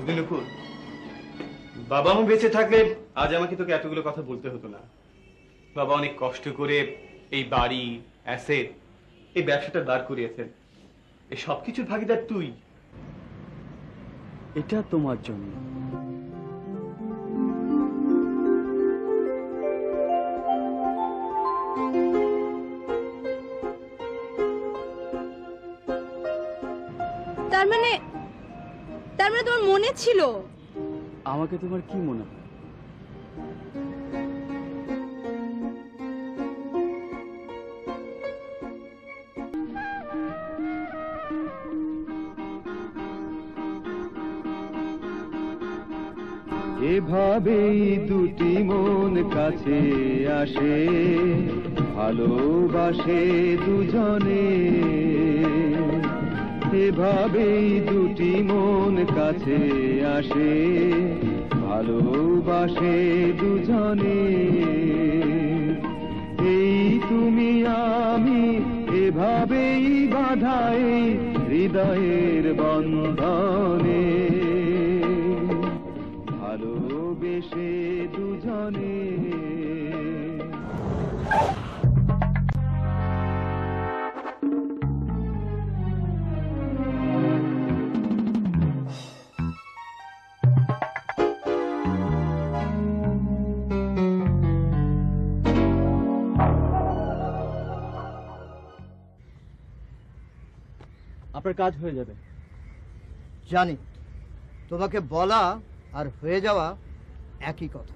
বুঝলি নুপুর, বাবা মা বেঁচে থাকলে আজ আমাকে তোকে এতগুলো কথা বলতে হতো না। বাবা অনেক কষ্ট করে এই বাড়ি, অ্যাসেট, এই ব্যবসাটা দাঁড় করিয়েছেন। এই সবকিছুর ভাগিদার তুই। এটা তোমার জন্য। তার মানে তোমার মনে ছিল? আমাকে তোমার কি মনে হয়? এভাবেই দুটি মন কাছে আসে, ভালোবাসে দুজনে। এভাবেই দুটি মন কাছে আসে, ভালোবাসে দুজনে। এই তুমি আমি এভাবেই বাঁধাই হৃদয়ের বন্ধনে, ভালোবেসে দুজনে। আপনার কাজ হয়ে যাবে। জানি, তোমাকে বলা আর হয়ে যাওয়া একই কথা।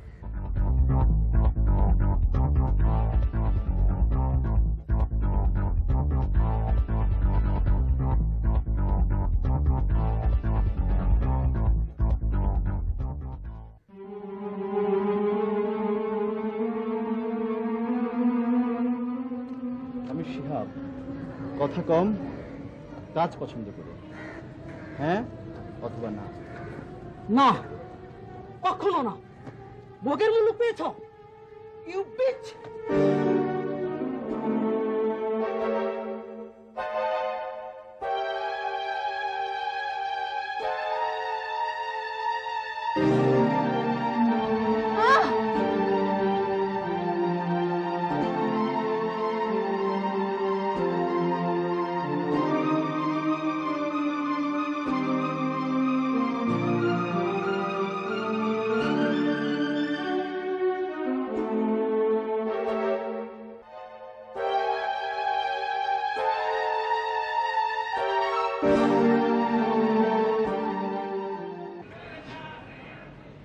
আমি শিহাব, কথা কম, কাজ পছন্দ করি। হ্যাঁ অথবা না? না, কখনো না। ভোগের মূল্য পেয়েছ, ইউ বিচ।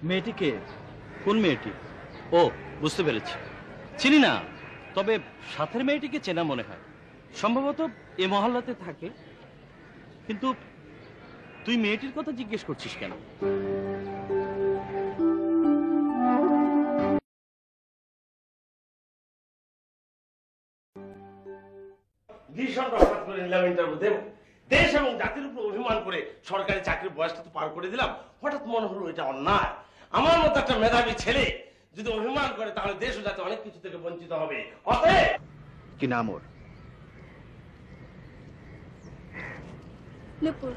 মেয়েটিকে? কোন মেয়েটি? ও, বুঝতে পেরেছি, চিনি না। তবে সাথের মেয়েটিকে চেনা মনে হয়, সম্ভবত এ মহল্লাতে থাকে। কিন্তু তুই মেয়েটির কথা জিজ্ঞেস করছিস কেন? হঠাৎ করে নিলাম ইন্টারভিউ দেব, দেশ এবং জাতির উপর অভিমান করে সরকারি চাকরির বয়সটা তো পার করে দিলাম। হঠাৎ মনে হলো এটা অন্যায়। আমার মতো একটা মেধাবী ছেলে যদি অভিমান করে তাহলে দেশ ও জাতি অনেক কিছু থেকে বঞ্চিত হবে। অতএব কি নাম ওর? নুপুর।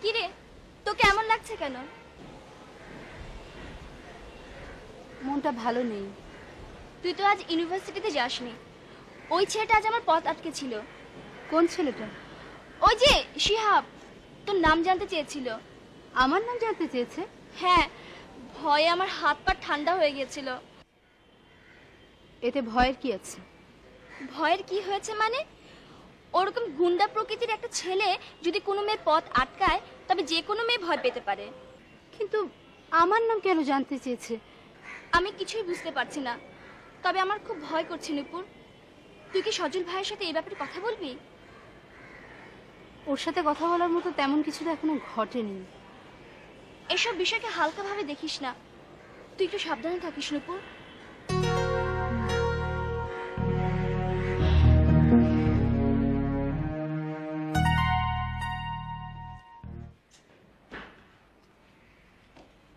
কিরে, তোকে এমন লাগছে কেন? মনটা ভালো নেই। তুই তো আজ ইউনিভার্সিটিতে যাসনি। ওই ছেলেটা আজ আমার পথ আটকে ছিল। কোন ছেলেটা? ওই যে শিহাব, তোর নাম জানতে চেয়েছিল। আমার নাম জানতে চেয়েছে? হ্যাঁ, ভয়ে আমার হাত পা ঠান্ডা হয়ে গিয়েছিল। এতে ভয়ের কি আছে? ভয়ের কি হয়েছে মানে? ওরকম গুন্ডা প্রকৃতির একটা ছেলে যদি কোনো মেয়ের পথ আটকায় তবে যে কোনো মেয়ে ভয় পেতে পারে। কিন্তু আমার নাম কেন জানতে চেয়েছে? আমি কিছুই বুঝতে পারছি না, তবে আমার খুব ভয় করছে নূপুর। তুই কি সজল ভাইয়ের সাথে এই ব্যাপারে কথা বলবি? ওর সাথে কথা বলার মতো তেমন কিছু তো এখনো ঘটেনি। এসব বিষয়কে হালকাভাবে দেখিস না, তুই একটু সাবধানে থাকিস নূপুর।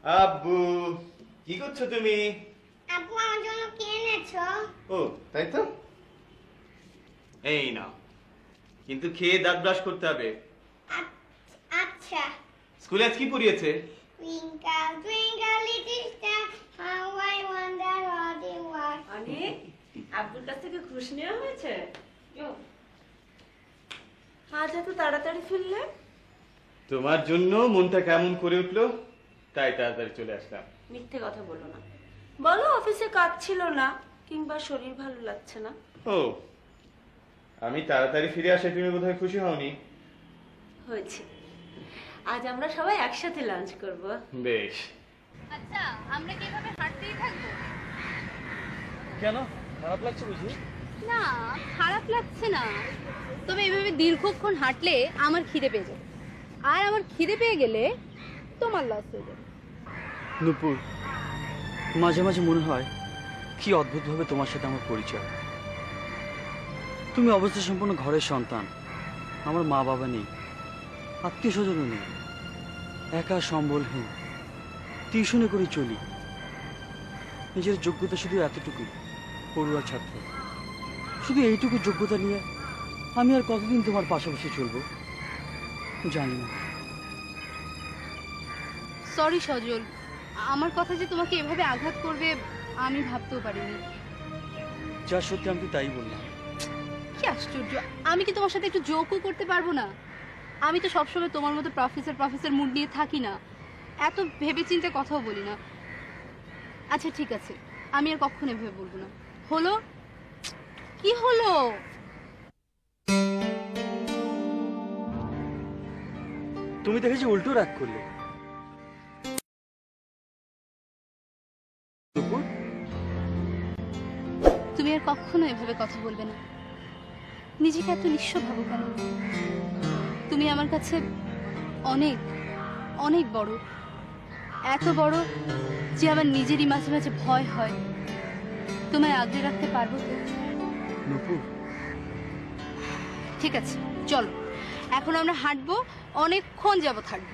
আব্বু, কি করছো তুমি? আপু আমার জন্য কি এনেছো? ও তাই তো, এই নাও। কিন্তু খেয়ে দাঁত ব্রাশ করতে হবে। আচ্ছা। স্কুলে আজ কি পড়িয়েছে? Twinkle twinkle little star, how I wonder what you are. অনেক আব্বুর কাছ থেকে ঘুষ নেওয়া হয়েছে? আজ এত তাড়াতাড়ি ফিরলে? তোমার জন্য মনটা কেমন করে উঠলো, তাই তাড়াতাড়ি চলে আসলাম। মিথ্যে কথা বলো না, বলো অফিসে কাজ ছিল না কিংবা শরীর ভালো লাগছে না। ও, আমি তাড়াতাড়ি ফিরে আসে তুমি বোধহয় খুশি হওনি। হয়েছে, আজ আমরা সবাই একসাথে লাঞ্চ করব। বেশ। আচ্ছা, আমরা কি এভাবে হাঁটতেই থাকবো? কেন, খারাপ লাগছে বুঝি? না, খারাপ লাগছে না, তবে এভাবে দীর্ঘক্ষণ হাঁটলে আমার খিদে পেয়ে যাবে, আর আমার খিদে পেয়ে গেলে তোমার লস হয়ে যাবে। নূপুর, মাঝে মাঝে মনে হয় কি অদ্ভুতভাবে তোমার সাথে আমার পরিচয়। তুমি অবস্থা সম্পন্ন ঘরের সন্তান, আমার মা বাবা নেই, আত্মীয় স্বজনও নেই, একা সম্বলহীন, টিউশনে করে চলি। নিজের যোগ্যতা শুধু এতটুকুই, পড়ুয়া ছাত্র। শুধু এইটুকু যোগ্যতা নিয়ে আমি আর কতদিন তোমার পাশাপাশি চলবো জানি না। সরি সজল, আমার কথা যে তোমাকে এভাবে আঘাত করবে আমি ভাবতেও পারিনি। যা সত্যি আমি তো তাই বললাম। কি আশ্চর্য, আমি কি তোমার সাথে একটু জোকও করতে পারবো না? আমি তো সবসময় তোমার মতো প্রফেসর মুড নিয়ে থাকি না, এত ভেবেচিন্তে কথাও বলি না। আচ্ছা ঠিক আছে, আমি আর কখনো এভাবে বলবো না। হলো? কি হলো? তুমি দেখেছি উল্টো রাগ করলে। তুমি আর কখনো এভাবে কথা বলবে না। নিজেকে এত নিঃস্ব ভাবো কেন? তুমি আমার কাছে অনেক অনেক বড়, এত বড় যে আমার নিজেরই মাঝে মাঝে ভয় হয় তোমায় আগলে রাখতে পারবো তো? নূপুর, ঠিক আছে, চলো এখন আমরা হাঁটবো, অনেকক্ষণ যাবত হাঁটবো।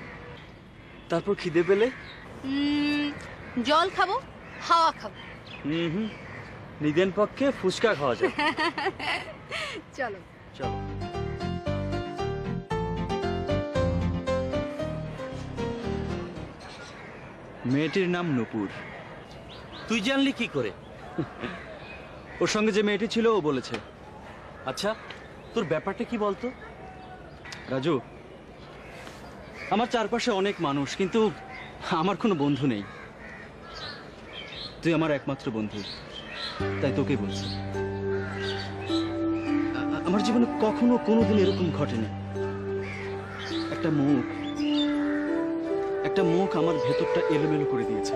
তারপর খিদে পেলে জল খাবো, হাওয়া খাবো। নিদেন পক্ষে ফুচকা খাওয়া যায়। চলো চলো। মেয়েটির নাম নূপুর। তুই জানলি কি করে? ওর সঙ্গে যে মেয়েটি ছিল ও বলেছে। আচ্ছা, তোর ব্যাপারটা কি বলতো? রাজু, আমার চারপাশে অনেক মানুষ, কিন্তু আমার কোনো বন্ধু নেই। তুই আমার একমাত্র বন্ধু, তাই তোকে বলছি। আমার জীবনে কখনো কোনোদিন এরকম ঘটেনি। একটা মুখ আমার ভেতরটা এলোমেলো করে দিয়েছে।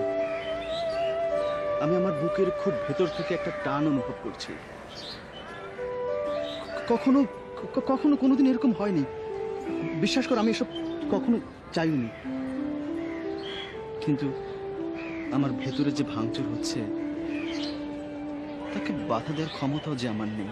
আমি আমার বুকের খুব ভেতর থেকে একটা টান অনুভব করছি। কখনো কখনো কোনোদিন এরকম হয়নি। বিশ্বাস কর, আমি এসব কখনো চাইনি। কিন্তু আমার ভেতরে যে ভাঙচুর হচ্ছে তাকে বাধা দেওয়ার ক্ষমতাও যে আমার নেই।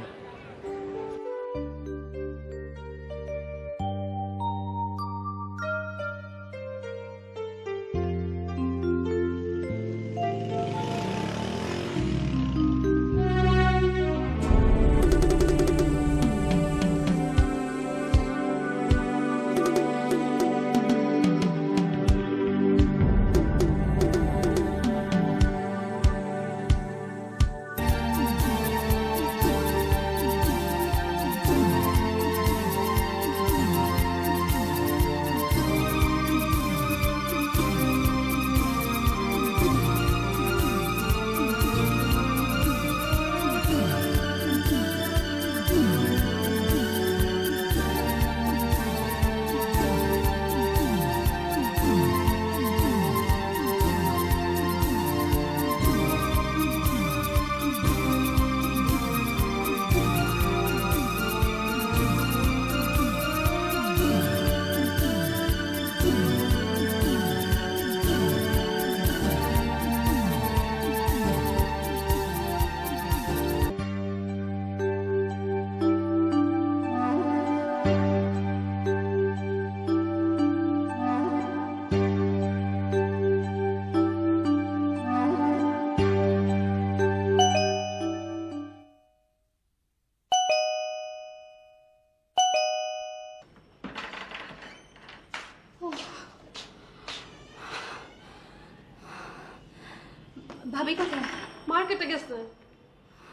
ভাবি কোথায়? মার্কেটে গেছে।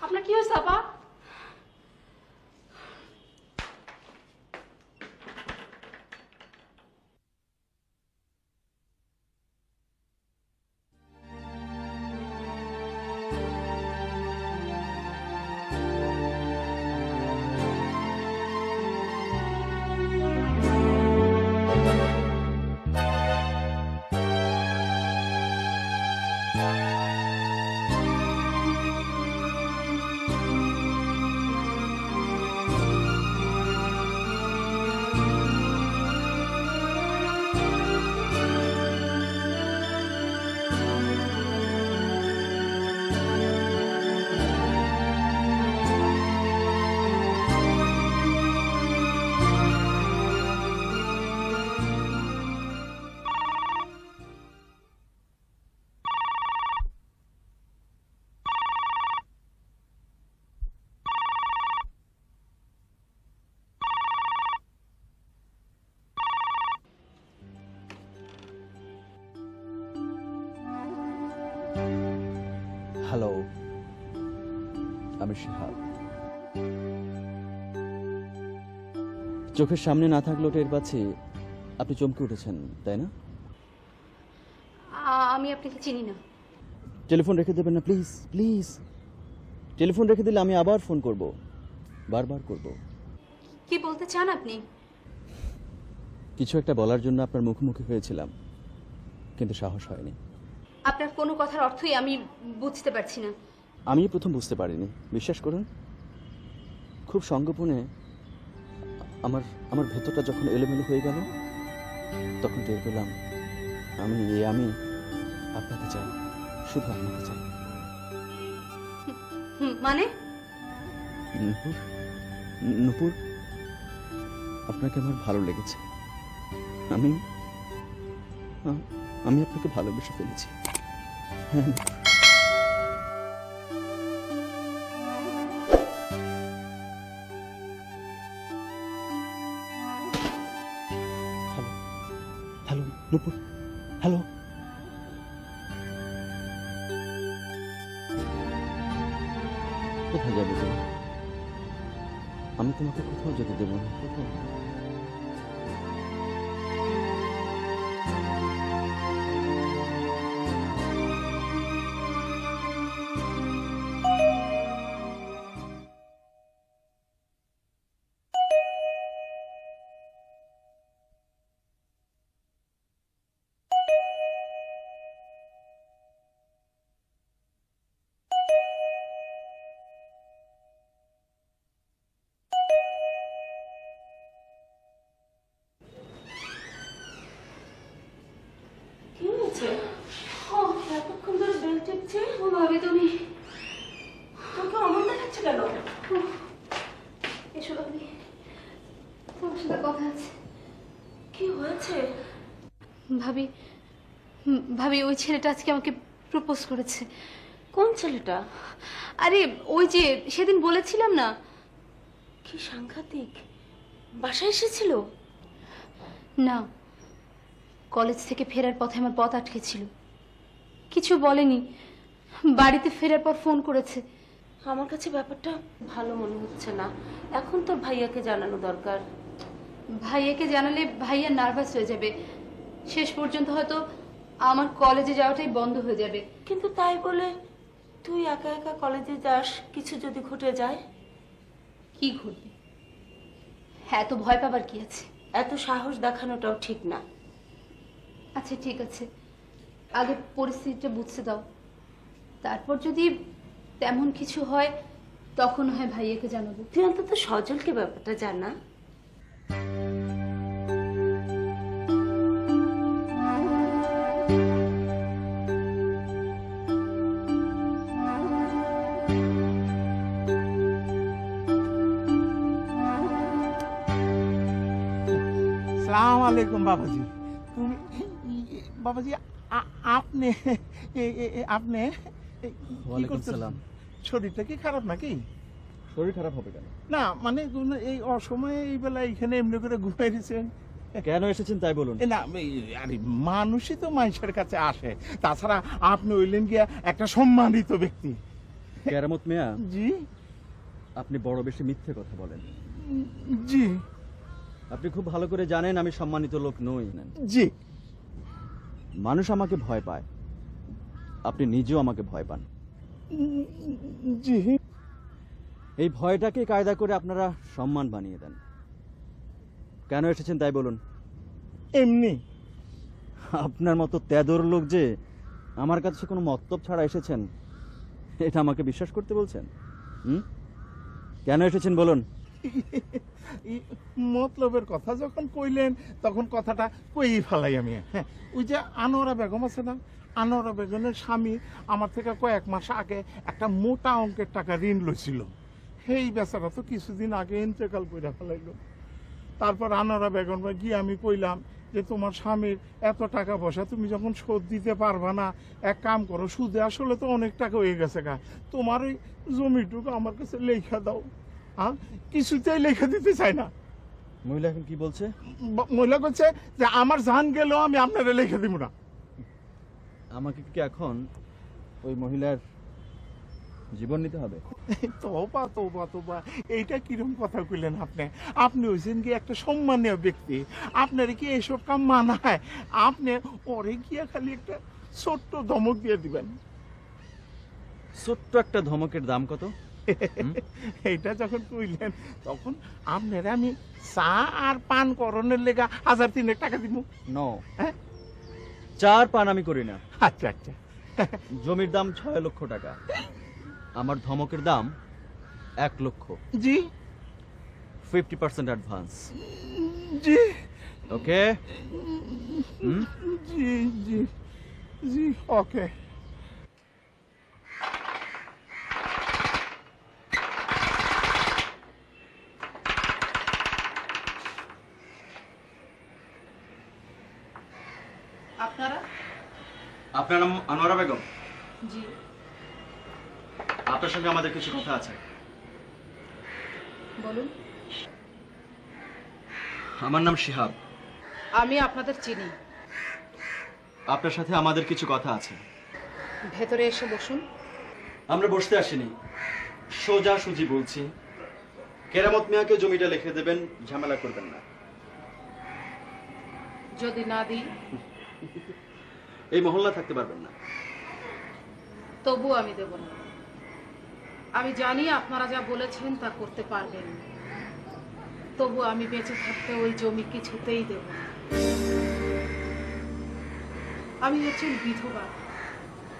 আপনার কি হয়েছে আপা? হ্যালো, আমি শিহাব। চোখের সামনে না থাকলেও টের পাচ্ছি আপনি চমকে উঠেছেন, তাই না? আমি আপনাকে চিনি না। টেলিফোন রেখে দেবেন না প্লিজ, প্লিজ। টেলিফোন রেখে দিলে আমি আবার ফোন করব, বারবার করব। কি বলতে চান আপনি? কিছু একটা বলার জন্য আপনার মুখোমুখি হয়েছিলাম, কিন্তু সাহস হয়নি। আপনার কোনো কথার অর্থই আমি বুঝতে পারছি না। আমি প্রথম বুঝতে পারিনি, বিশ্বাস করুন। খুব সঙ্গোপনে আমার ভেতরটা যখন এলোমেলো হয়ে গেল, তখন টের পেলাম আমি আপনাকে চাই, শুধু আপনাকে চাই। মানে? নূপুর, আপনাকে আমার ভালো লেগেছে। আমি আপনাকে ভালোবেসে ফেলেছি। হ্যাঁ, হ্যালো নূপুর, হ্যালো। কোথায় যাবে তুমি? আমি তোমাকে কোথাও যেতে দেবো না, কোথাও। এতক্ষণ ধরে বেল টিপছে। ও ভাবি, তুমি তোকে অমন দেখাচ্ছে কেন? এসো ভাবি, তোমার সাথে কথা আছে। কি হয়েছে? ভাবি, ভাবি ওই ছেলেটা আজকে আমাকে প্রপোজ করেছে। কোন ছেলেটা? আরে ওই যে সেদিন বলেছিলাম না। কি সাংঘাতিক! বাসায় এসেছিল? না, কলেজ থেকে ফেরার পথে আমার পথ আটকে ছিল, কিছু বলেনি। বাড়িতে ফেরার পর ফোন করেছে। আমার কাছে ব্যাপারটা ভালো মনে হচ্ছে না। এখন তোর ভাইয়াকে জানানো দরকার। ভাইয়াকে জানালে ভাইয়া নার্ভাস হয়ে যাবে, শেষ পর্যন্ত হয়তো আমার কলেজে যাওয়াটাই বন্ধ হয়ে যাবে। কিন্তু তাই বলে তুই একা একা কলেজে যাস, কিছু যদি ঘটে যায়? কি ঘটবে? এত ভয় পাবার কি আছে? এত সাহস দেখানোটাও ঠিক না। আচ্ছা ঠিক আছে, আগে পরিস্থিতিটা বুঝতে দাও, তারপর যদি তেমন কিছু হয় তখন হয় ভাইয়াকে জানাবো। তুই অন্তত সজলকে ব্যাপারটা জানা। সালাম আলাইকুম বাবাজি। তুমি বাবাজি, আপনি আপনি কি করছেন? শরীরটা কি খারাপ নাকি? শরীর খারাপ হবে কেন? না মানে এই অসময়ে এই বেলা এখানে এমনি করে ঘুমাই দিয়েছেন, কেন এসেছেন তাই বলুন। না আরে মানুষই তো মানুষের কাছে আসে, তাছাড়া আপনি হইলেন গিয়া একটা সম্মানিত ব্যক্তি। কেরামত মিয়া, জি আপনি বড় বেশি মিথ্যে কথা বলেন। জি আপনি খুব ভালো করে জানেন আমি সম্মানিত লোক নই। জি মানুষ আমাকে ভয় পায়, আপনি নিজেও আমাকে ভয় পান। জি এই ভয়টাকে কায়দা করে আপনারা সম্মান বানিয়ে দেন। কেন এসেছেন তাই বলুন। এমনি। আপনার মতো তেদর লোক যে আমার কাছে কোনো মতলব ছাড়া এসেছেন, এটা আমাকে বিশ্বাস করতে বলছেন? কেন এসেছেন বলুন। মতলবের কথা যখন কইলেন তখন কথাটা কই ফেলাই আমি। হ্যাঁ, ওই যে আনোয়ারা বেগম আছে না, আনোয়ারা বেগমের স্বামী আমার থেকে কয়েক মাস আগে একটা মোটা অঙ্কের টাকা ঋণ লইছিল। সেই বেচারা তো কিছুদিন আগে ইন্তেকাল করে ফেলাইলো। তারপর আনোয়ারা বেগম গিয়ে আমি কইলাম যে তোমার স্বামীর এত টাকা পয়সা তুমি যখন শোধ দিতে পারবা না, এক কাম করো, সুদে আসলে তো অনেক টাকা হয়ে গেছে গা, তোমার ওই জমিটুকু আমার কাছে লেখা দাও। হ্যাঁ, কিছুতেই লেখা দিতে চাই না। মহিলা এখন কি বলছে? মহিলা বলছে যে আমার জান গেলেও আমি আপনারা লেখা দিব না। আমাকে কি এখন ওই মহিলার জীবন নিতে হবে? তোবা তোবা তোবা, এইটা কিরকম কথা কইলেন আপনি? আপনি হইছেন কি একটা সম্মানীয় ব্যক্তি, আপনার কি এসব কাম মানায়? আপনি ওরে গিয়া খালি একটা ছোট্ট ধমক দিয়ে দিবেন। ছোট্ট একটা ধমকের দাম কত? এইটা যখন কইলেন তখন আপনার আমি চা আর পান করণের লেগা 1000 টাকা দিব। নো, চার পান আমি করি না। আচ্ছা আচ্ছা। জমির দাম 6 লক্ষ টাকা, আমার ধমকের দাম 1 লক্ষ। জি। 50% অ্যাডভান্স। জি। ওকে? জি জি জি ওকে। আপনার নাম আনোয়ারা বেগম? জি। আপনার সঙ্গে আমাদের কিছু কথা আছে। বলুন। আমার নাম শিহাব। আমি আপনাদের চিনি। আপনার সাথে আমাদের কিছু কথা আছে। ভেতরে এসে বসুন। আমরা বসতে আসিনি, সোজা সুজি বলছি, কেরামত মিয়াকে জমিটা লিখে দেবেন, ঝামেলা করবেন না। যদি না দিই? এই মহল্লা থাকতে পারবেন না। তবু আমি দেব না। আমি জানি আপনারা যা বলেছেন তা করতে পারবেন, তবু আমি বেঁচে থাকতে ওই জমি কিছুতেই দেব না। আমি একজন বিধবা,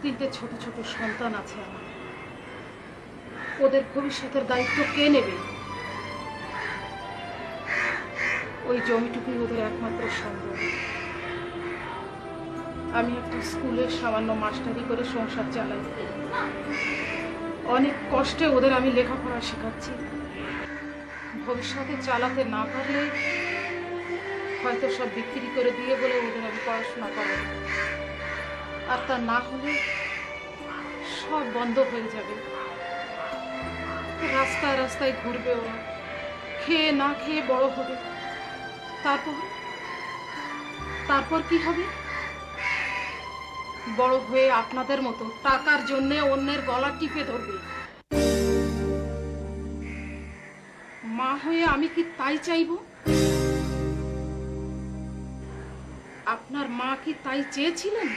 3টে ছোট ছোট সন্তান আছে আমার। ওদের ভবিষ্যতের দায়িত্ব কে নেবে? ওই জমিটুকুই ওদের একমাত্র সম্বল। আমি একটা স্কুলে সামান্য মাস্টারি করে সংসার চালাই। অনেক কষ্টে ওদের আমি লেখাপড়া শেখাচ্ছি। ভবিষ্যতে চালাতে না পারলে হয়তো সব বিক্রি করে দিয়ে বলে ওদের আমি পড়াশোনা করাবো, আর তা না হলে সব বন্ধ হয়ে যাবে। রাস্তায় রাস্তায় ঘুরবে ওরা, খেয়ে না খেয়ে বড় হবে। তারপর কি হবে? বড় হয়ে আপনাদের মতো টাকার জন্য অন্যের গলা টিপে ধরবে। মা হয়ে আমি কি তাই চাইব? আপনার মা কি তাই চেয়েছিলেন?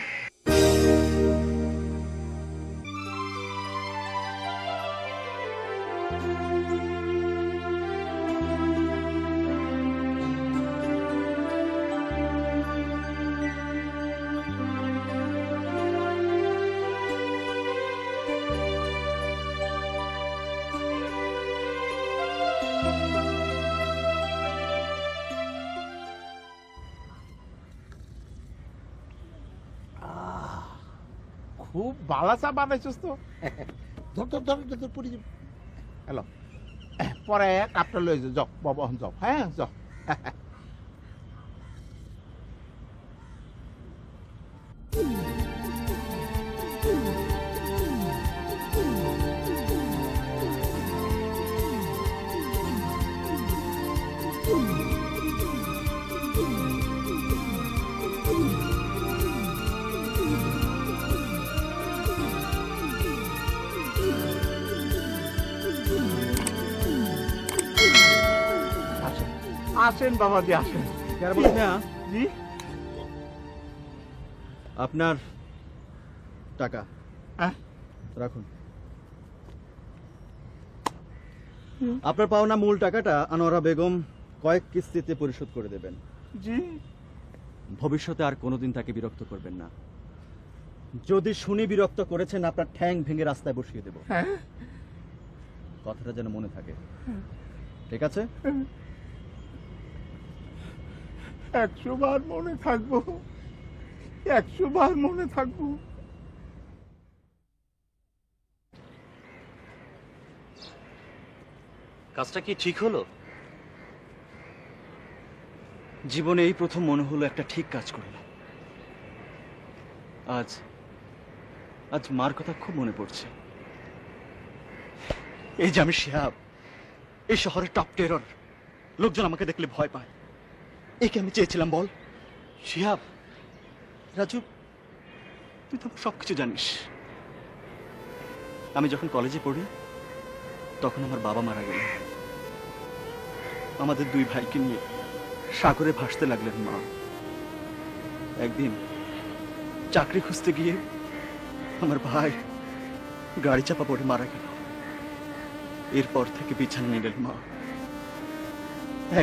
খুব ভালো চা বানাইছিস তো। ধর ধর ধর ধর পড়ে যাবে। হ্যালো, পরে কাপটা লয়ে যাও, বাবা যাও। হ্যাঁ যাও। আসেন বাবাজি আসেন। জি আপনার টাকা রাখুন। আপনার পাওনা মূল টাকাটা আনোয়ারা বেগম কয়েক কিস্তিতে পরিশোধ করে দেবেন। জি ভবিষ্যতে আর কোনোদিন তাকে বিরক্ত করবেন না। যদি শুনি বিরক্ত করেছেন আপনার ঠ্যাং ভেঙে রাস্তায় বসিয়ে দেব। কথাটা যেন মনে থাকে, ঠিক আছে? 100 বার মনে থাকবো, 100 বার মনে থাকবো। কাজটা কি ঠিক হলো? জীবনে এই প্রথম মনে হলো একটা ঠিক কাজ করলাম। আজ আজ মার কথা খুব মনে পড়ছে। এই যে আমি শিহাব, এই শহরের টপ টেরর, লোকজন আমাকে দেখলে ভয় পায়। একে আমি চেয়েছিলাম বল? শিহাব, রাজু, তুই তো সবকিছু জানিস। আমি যখন কলেজে পড়ি তখন আমার বাবা মারা গেলেন। আমাদের 2 ভাইকে নিয়ে সাগরে ভাসতে লাগলেন মা। একদিন চাকরি খুঁজতে গিয়ে আমার ভাই গাড়ি চাপা পড়ে মারা গেল। এরপর থেকে বিছানা নিলেন মা।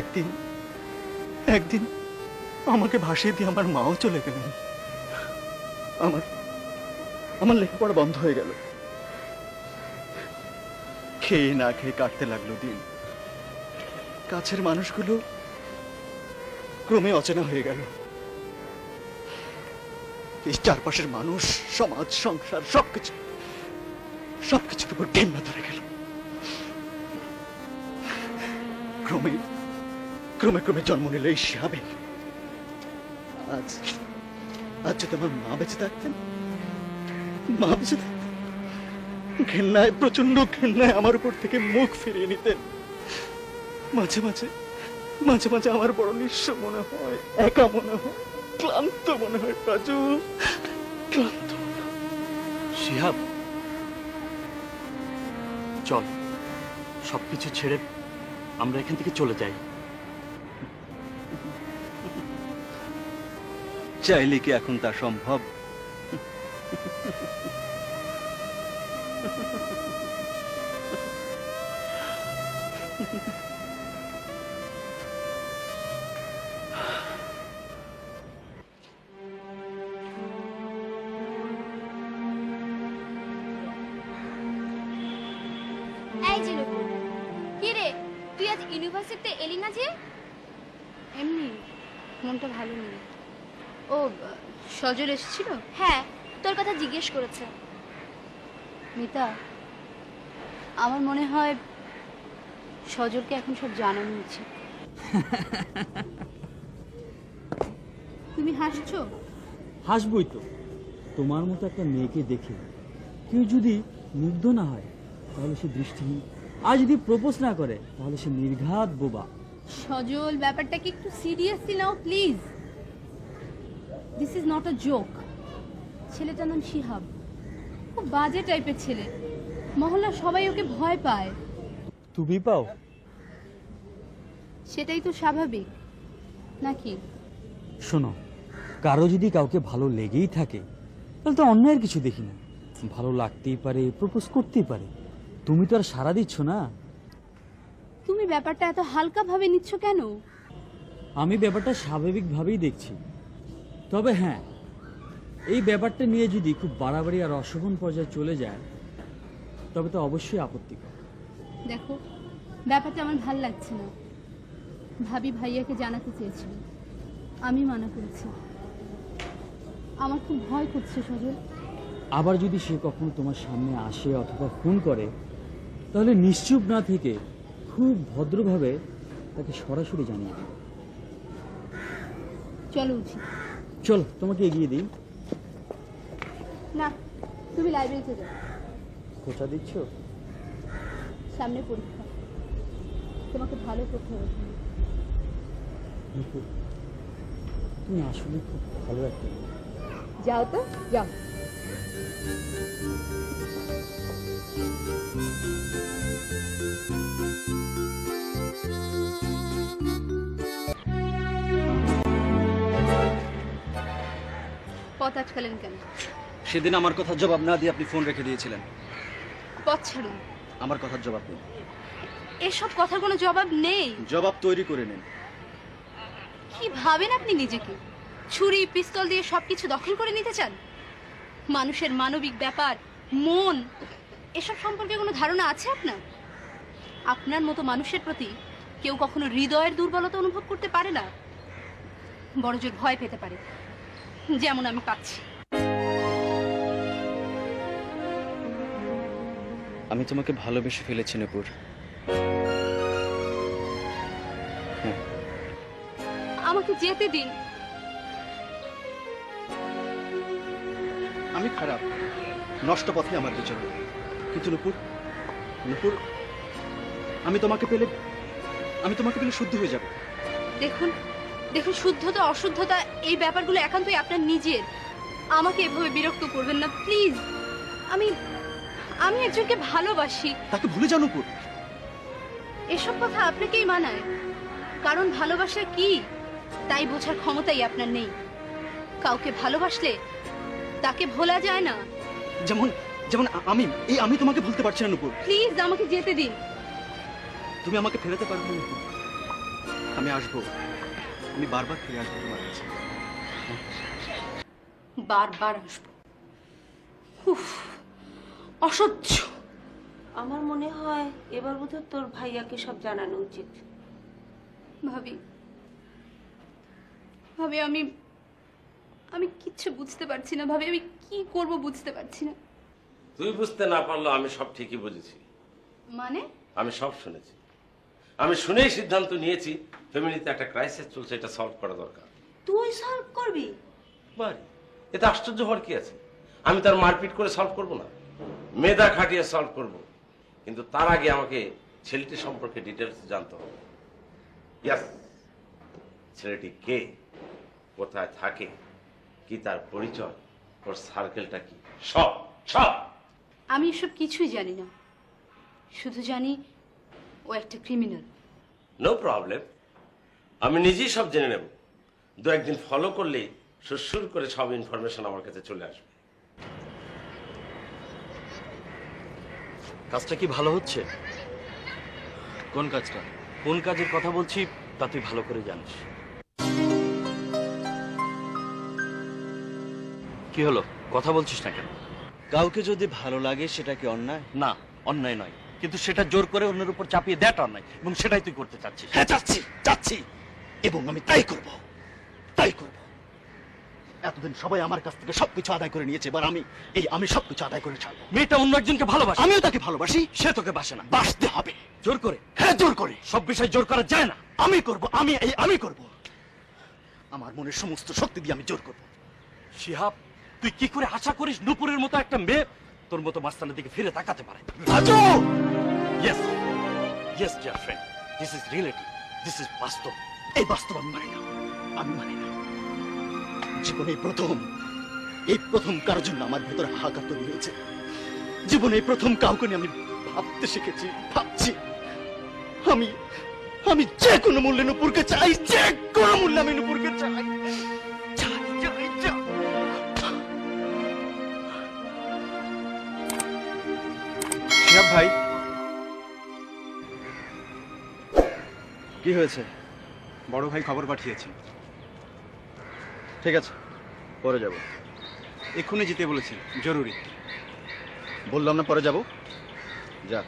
একদিন একদিন আমাকে ভাসিয়ে দিয়ে আমার মাও চলে গেলেন। আমার লেখাপড়া বন্ধ হয়ে গেল। খেয়ে না খেয়ে কাটতে লাগলো দিন। কাছের মানুষগুলো ক্রমে অচেনা হয়ে গেল। এই চারপাশের মানুষ, সমাজ, সংসার সবকিছুর উপর ঘেন্না ধরে গেল। ক্রমে ক্রমে ক্রমে জন্ম নিল এই শিহাবে। আজ যদি আমার মা বেঁচে থাকতেন, ঘেন্নায়, প্রচন্ড ঘেন্নায় আমার উপর থেকে মুখ ফিরিয়ে নিতেন। মাঝে মাঝে আমার বড় নিঃস্ব মনে হয়, একা মনে হয়, ক্লান্ত মনে হয়। রাজু, ক্লান্ত। শিহাব, চল সবকিছু ছেড়ে আমরা এখান থেকে চলে যাই। চাইলে কি এখন তা সম্ভব? এই যে লোক, কি রে তুই আজ ইউনিভার্সিটিতে এলি না যে? এমনি মনটা ভালো নেই। ও সজল এসেছিল? হ্যাঁ, তোর কথা জিজ্ঞেস করেছে। মিতা, আমার মনে হয় সজলকে এখন সব জানানো উচিত। তুমি হাসছো? হাসবই তো। তোমার মতো একটা মেয়েকে দেখে কেউ যদি মুগ্ধ না হয় তাহলে সে দৃষ্টিহীন, আর যদি প্রপোজ না করে তাহলে সে নির্ঘাত বোবা। সজল, ব্যাপারটাকে একটু seriously now please. This is not a joke. ছেলেটার নাম শিহাব, খুব বাজে টাইপের ছেলে। মহল্লার সবাই ওকে ভয় পায়। তুমি পাও? সেটাই তো স্বাভাবিক নাকি? শোনো, কারো যদি কাউকে ভালো লেগেই থাকে তাহলে তো অন্যায়ের কিছু দেখি না। ভালো লাগতেই পারে, প্রপোজ করতেই পারে। তুমি তো আর সাড়া দিচ্ছ না। তুমি ব্যাপারটা এত হালকা ভাবে নিচ্ছ কেন? আমি ব্যাপারটা স্বাভাবিকভাবেই দেখছি। তবে হ্যাঁ, এই ব্যাপারটা নিয়ে যদি খুব বাড়াবাড়ি আর অশোভন পর্যায়ে চলে যায় তবে তো অবশ্যই আপত্তিকর। দেখো, ব্যাপারটা আমার ভাল লাগছে না। ভাবি ভাইয়াকে জানাতে চেয়েছিল, আমি মানা করেছি। আমার খুব ভয় করছে সজল। আবার যদি সে কখনো তোমার সামনে আসে অথবা ফোন করে তাহলে নিশ্চুপ না থেকে খুব ভদ্রভাবে তাকে সরাসরি জানিয়ে দেবে। চলো উঠি। চলো, তোমাকে এগিয়ে দিই। না, তুমি লাইব্রেরিতে যাও। খোঁচা দিচ্ছ? সামনে পরীক্ষা, তোমাকে ভালো করতে হবে। তুমি আসলে খুব ভালো একটা। যাও তো, যাও। পথ আটকালেন কেন? সেদিন আমার কথার জবাব না দিয়ে আপনি ফোন রেখে দিয়েছিলেন। পথ ছাড়ুন। আমার কথার জবাব দিন। এসব কথার কোনো জবাব নেই। জবাব তৈরি করে নিন। কি ভাবেন আপনি নিজেকে? ছুরি পিস্তল দিয়ে সবকিছু দখল করে নিতে চান? মানুষের মানবিক ব্যাপার, মন, এসব সম্পর্কে কোনো ধারণা আছে আপনার? আপনার মতো মানুষের প্রতি কেউ কখনো হৃদয়ের দুর্বলতা অনুভব করতে পারে না, বড়জোর ভয় পেতে পারে, যেমন আমি পাচ্ছি। আমি তোমাকে ভালোবেসে ফেলেছি নূপুর। আমাকে যেতে দিন। আমি খারাপ, নষ্ট পথে আমার বিচার, কিন্তু নূপুর, নূপুর, আমি তোমাকে পেলে শুদ্ধ হয়ে যাব। দেখুন দেখুন, শুদ্ধতা অশুদ্ধতা এই ব্যাপারগুলো একান্তই আপনার নিজের। আমাকে এভাবে বিরক্ত করবেন না প্লিজ। আমি আমি একজনকে ভালোবাসি। তাকে ভুলে যাও নূপুর। এসব কথা আপনাকেই মানায়, কারণ ভালোবাসা কি তাই বোঝার ক্ষমতাই আপনার নেই। কাউকে ভালোবাসলে তাকে ভোলা যায় না। যেমন যেমন আমি তোমাকে ভুলতে পারছি না নূপুর। প্লিজ আমাকে যেতে দিন। তুমি আমাকে ফেরাতে পারবে না নূপুর। আমি আসবো, আমি বারবার ফিরে আসবো তোমার কাছে। বারবার আসবো? উফ, অসহ্য। আমার মনে হয় এবার বোধহয় তোর ভাইয়াকে সব জানানো উচিত। ভাবি ভাবি আমি আমি কিচ্ছু বুঝতে পারছি না। ভাবি আমি কি করব বুঝতে পারছি না। তুই বুঝতে না পারলেও আমি সব ঠিকই বুঝেছি। মানে? আমি সব শুনেছি। আমি শুনেই সিদ্ধান্ত নিয়েছি ফ্যামিলিতে একটা ক্রাইসিস চলছে, এটা সলভ করা দরকার। তুই সলভ করবি? বাড়ি এতে আশ্চর্য হওয়ার কি আছে? আমি তার মারপিট করে সলভ করব না, মেধা খাটিয়ে সলভ করব। কিন্তু তার আগে আমাকে ছেলেটি সম্পর্কে ডিটেলস জানতে হবে। ইয়েস, ছেলেটি কে, কোথায় থাকে, কি তার পরিচয়, ওর সার্কেলটা কি, সব সব। আমি এসব কিছুই জানি না, শুধু জানি ও একটা ক্রিমিনাল। নো প্রবলেম, আমি নিজেই সব জেনে নেব। দু একদিন ফলো করলেই সুর করে সব ইনফরমেশন আমার কাছে চলে আসবে। কাজটা কি ভালো হচ্ছে? কোন কাজটা? কোন কাজের কথা বলছি তা তুই ভালো করে জানিস। কি হলো, কথা বলছিস না কেন? কাউকে যদি ভালো লাগে সেটা কি অন্যায়? না, অন্যায় নয়, কিন্তু সেটা জোর করে অন্যের উপর চাপিয়ে দেওয়াটা অন্যায়, এবং সেটাই তুই করতে চাচ্ছিস। হ্যাঁ, চাচ্ছি, এবং আমি তাই করব। এতদিন সবাই আমার কাছ থেকে সবকিছু আদায় করে নিয়েছে, এবার আমি সবকিছু আদায় করে ছাড়বো। মেয়েটা অন্য একজনকে ভালোবাসে, আমিও তাকে ভালোবাসি। সে তোকে বাসে না। বাসতে হবে জোর করে? হ্যাঁ, জোর করে। সব বিষয় জোর করা যায় না। আমি করব, আমি করব। আমার মনের সমস্ত শক্তি দিয়ে আমি জোর করব। শিহাব, তুই কি করে আশা করিস নূপুরের মতো একটা মেয়ে তোর মতো মাস্তানের দিকে ফিরে তাকাতে পারে? Raju! Yes yes dear friend, this is reality, this is বাস্তব। এই বাস্তব আমি মানি না। জীবনে এই প্রথম কারোর জন্য আমার ভেতরে হাহাকার তৈরি হয়েছে। জীবনে এই প্রথম কাউকে নিয়ে আমি ভাবতে শিখেছি, ভাবছি। আমি যে কোনো মূল্যে নূপুরকে চাই, যে কোনো মূল্যে আমি নূপুরকে চাই। শিহাব ভাই, কি হয়েছে? বড় ভাই খবর পাঠিয়েছে। ঠিক আছে, পরে যাব। এক্ষুনি যেতে বলেছি, জরুরি। বললাম না পরে যাব, যা।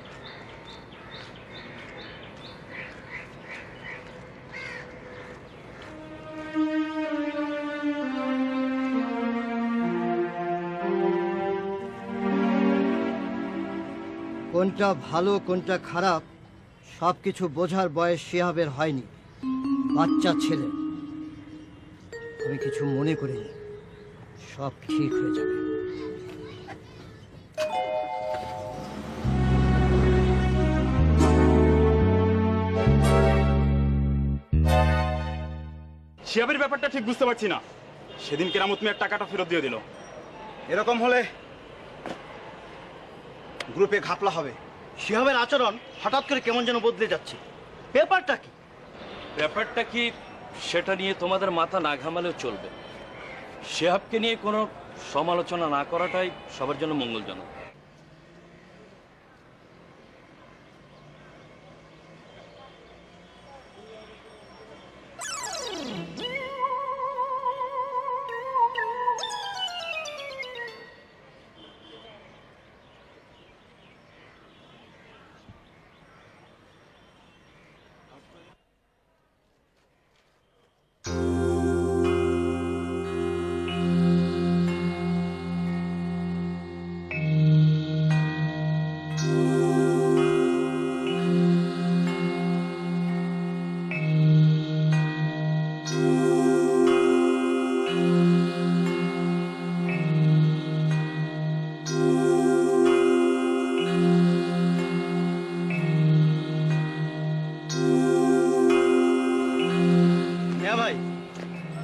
কোনটা ভালো কোনটা খারাপ সবকিছু বোঝার বয়স শিহাবের হয়নি, বাচ্চা ছেলে। আমি কিছু মনে করিনি, সব ঠিক হয়ে যাবে। শিহাবের ব্যাপারটা ঠিক বুঝতে পারছি না। সেদিন কেরামত মিয়ার টাকাটা ফেরত দিয়ে দিল। এরকম হলে গ্রুপে ঘাপলা হবে। শিহাবের আচরণ হঠাৎ করে কেমন যেন বদলে যাচ্ছে। ব্যাপারটা কি? ব্যাপারটা কি সেটা নিয়ে তোমাদের মাথা না ঘামালেও চলবে। শেহাবকে নিয়ে কোনো সমালোচনা না করাটাই সবার জন্য মঙ্গলজনক।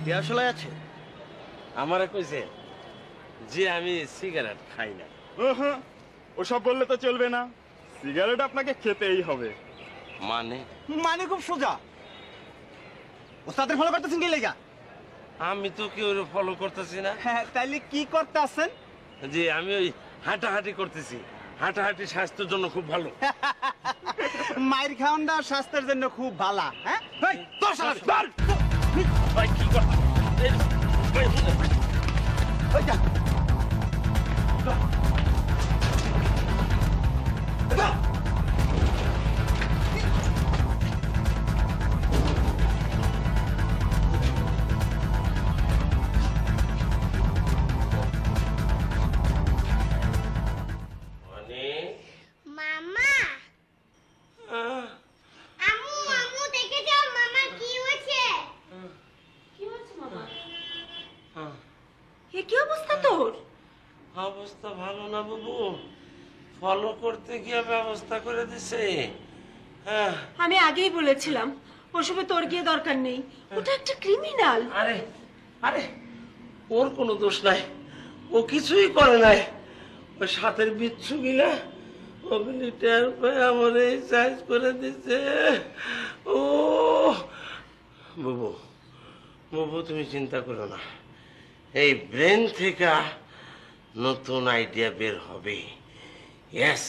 দেয়াশালায় আছে? আমারে কইছে যে আমি সিগারেট খাই না। ওসব বললে তো চলবে না, সিগারেট আপনাকে খেতেই হবে। মানে খুব সোজা। ওস্তাদের ফলো করতেছেন কি লাগা? আমি তো কেউ ফলো করতেছি না। হ্যাঁ, তাইলে কি করতে আছেন? জি আমি ওই হাঁটাহাঁটি করতেছি। হাঁটাহাঁটি স্বাস্থ্যের জন্য খুব ভালো। মায়ের খাওয়ানটা স্বাস্থ্যের জন্য খুব ভালো। হ্যাঁ কি করতে মামা আম্মু আম্মু দেখে যাও মামা কি হয়েছে? কি হয়েছে মামা? এ কি অবস্থা তোর? অবস্থা ভালো না বাবু, ফলো করতে গিয়ে ব্যবস্থা করে দিছে। আমি আগেই বলেছিলাম ওসবে তোর গিয়ে দরকার নেই, ওটা একটা ক্রিমিনাল। আরে আরে ওর কোনো দোষ নাই, ও কিছুই করে নাই। ওই সাথের বিচ্ছু গিলা ওগুলি টের পেয়ে আমার এই সাইজ করে দিছে। ও বাবু বাবু তুমি চিন্তা করো না, এই ব্রেন থেকে নতুন আইডিয়া বের হবে। ইয়েস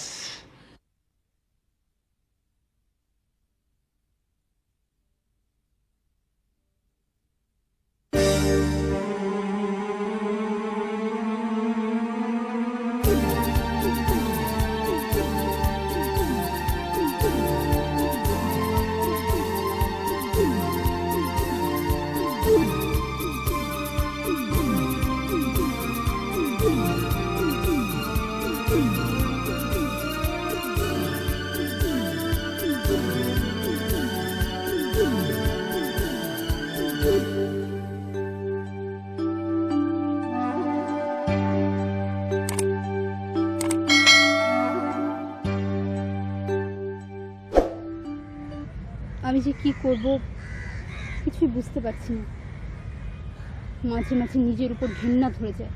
আমি যে কি করব কিছুই বুঝতে পারছি না। মাঝে মাঝে নিজের উপর ঘৃণা ধরে যায়,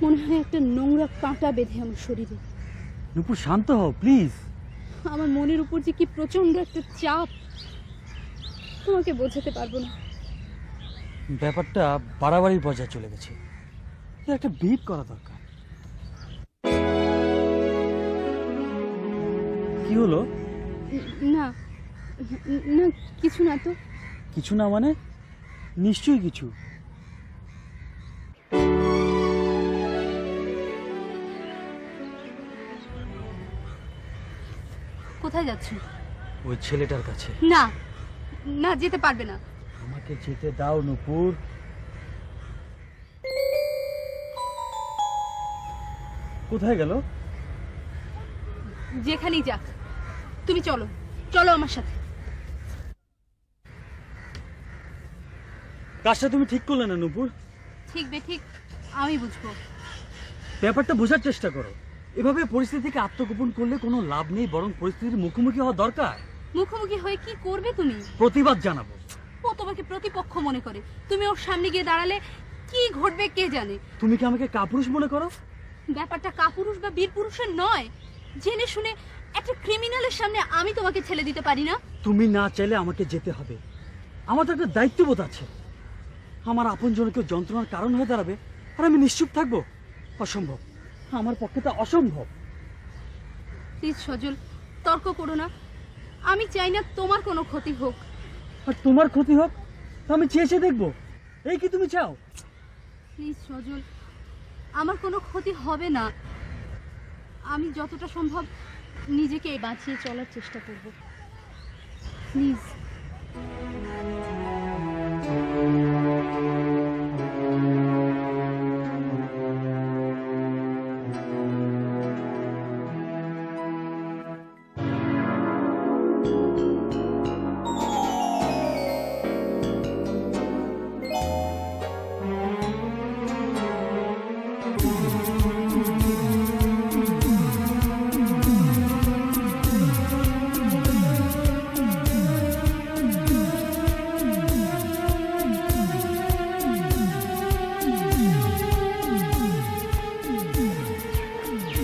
মনে হয় একটা নোংরা কাঁটা বেঁধে আমার শরীরে। নুপুর শান্ত হও প্লিজ। আমার মনের উপর যে কি প্রচন্ড একটা চাপ, তোমাকে বোঝাতে পারবো না। ব্যাপারটা বাড়াবাড়ির পর্যায়ে চলে গেছে, একটা বিট করা দরকার। কি হলো? না না কিছু না তো। কিছু না মানে? নিশ্চয়ই কিছু। কোথায় যাচ্ছ? ওই ছেলেটার কাছে। না না যেতে পারবে না। আমাকে যেতে দাও নুপুর। কোথায় গেল? যেখানেই যাক, তুমি চলো চলো আমার সাথে। কাজটা তুমি ঠিক করলে না নুপুর। ঠিক বেঠিক আমি বুঝবো। ব্যাপারটা বোঝার চেষ্টা করো। এভাবে পরিস্থিতি থেকে আত্মগোপন করলে কোনো লাভ নেই, বরং পরিস্থিতির মুখোমুখি হওয়া দরকার। মুখোমুখি হয়ে কি করবে তুমি? প্রতিবাদ জানাবো। ও তোমাকে প্রতিপক্ষ মনে করে, তুমি ওর সামনে গিয়ে দাঁড়ালে কি ঘটবে কে জানে। তুমি কি আমাকে কাপুরুষ মনে করো? ব্যাপারটা কাপুরুষ বা বীর পুরুষের নয়, জেনে শুনে একটা ক্রিমিনালের সামনে আমি তোমাকে ছেড়ে দিতে পারি না। তুমি না চাইলে আমাকে যেতে হবে, আমার তো একটা দায়িত্ববোধ আছে। আমার আপনজনকে যন্ত্রণার কারণ হয়ে দাঁড়াবে আর আমি নিশ্চুপ থাকবো? অসম্ভব, আমার পক্ষে তা অসম্ভব। প্লিজ সজল, তর্ক করো না। আমি চাই না তোমার কোনো ক্ষতি হোক। আর তোমার ক্ষতি হোক তা আমি চেয়ে চেয়ে দেখবো, এই কি তুমি চাও? প্লিজ সজল, আমার কোনো ক্ষতি হবে না। আমি যতটা সম্ভব নিজেকে বাঁচিয়ে চলার চেষ্টা করব। প্লিজ।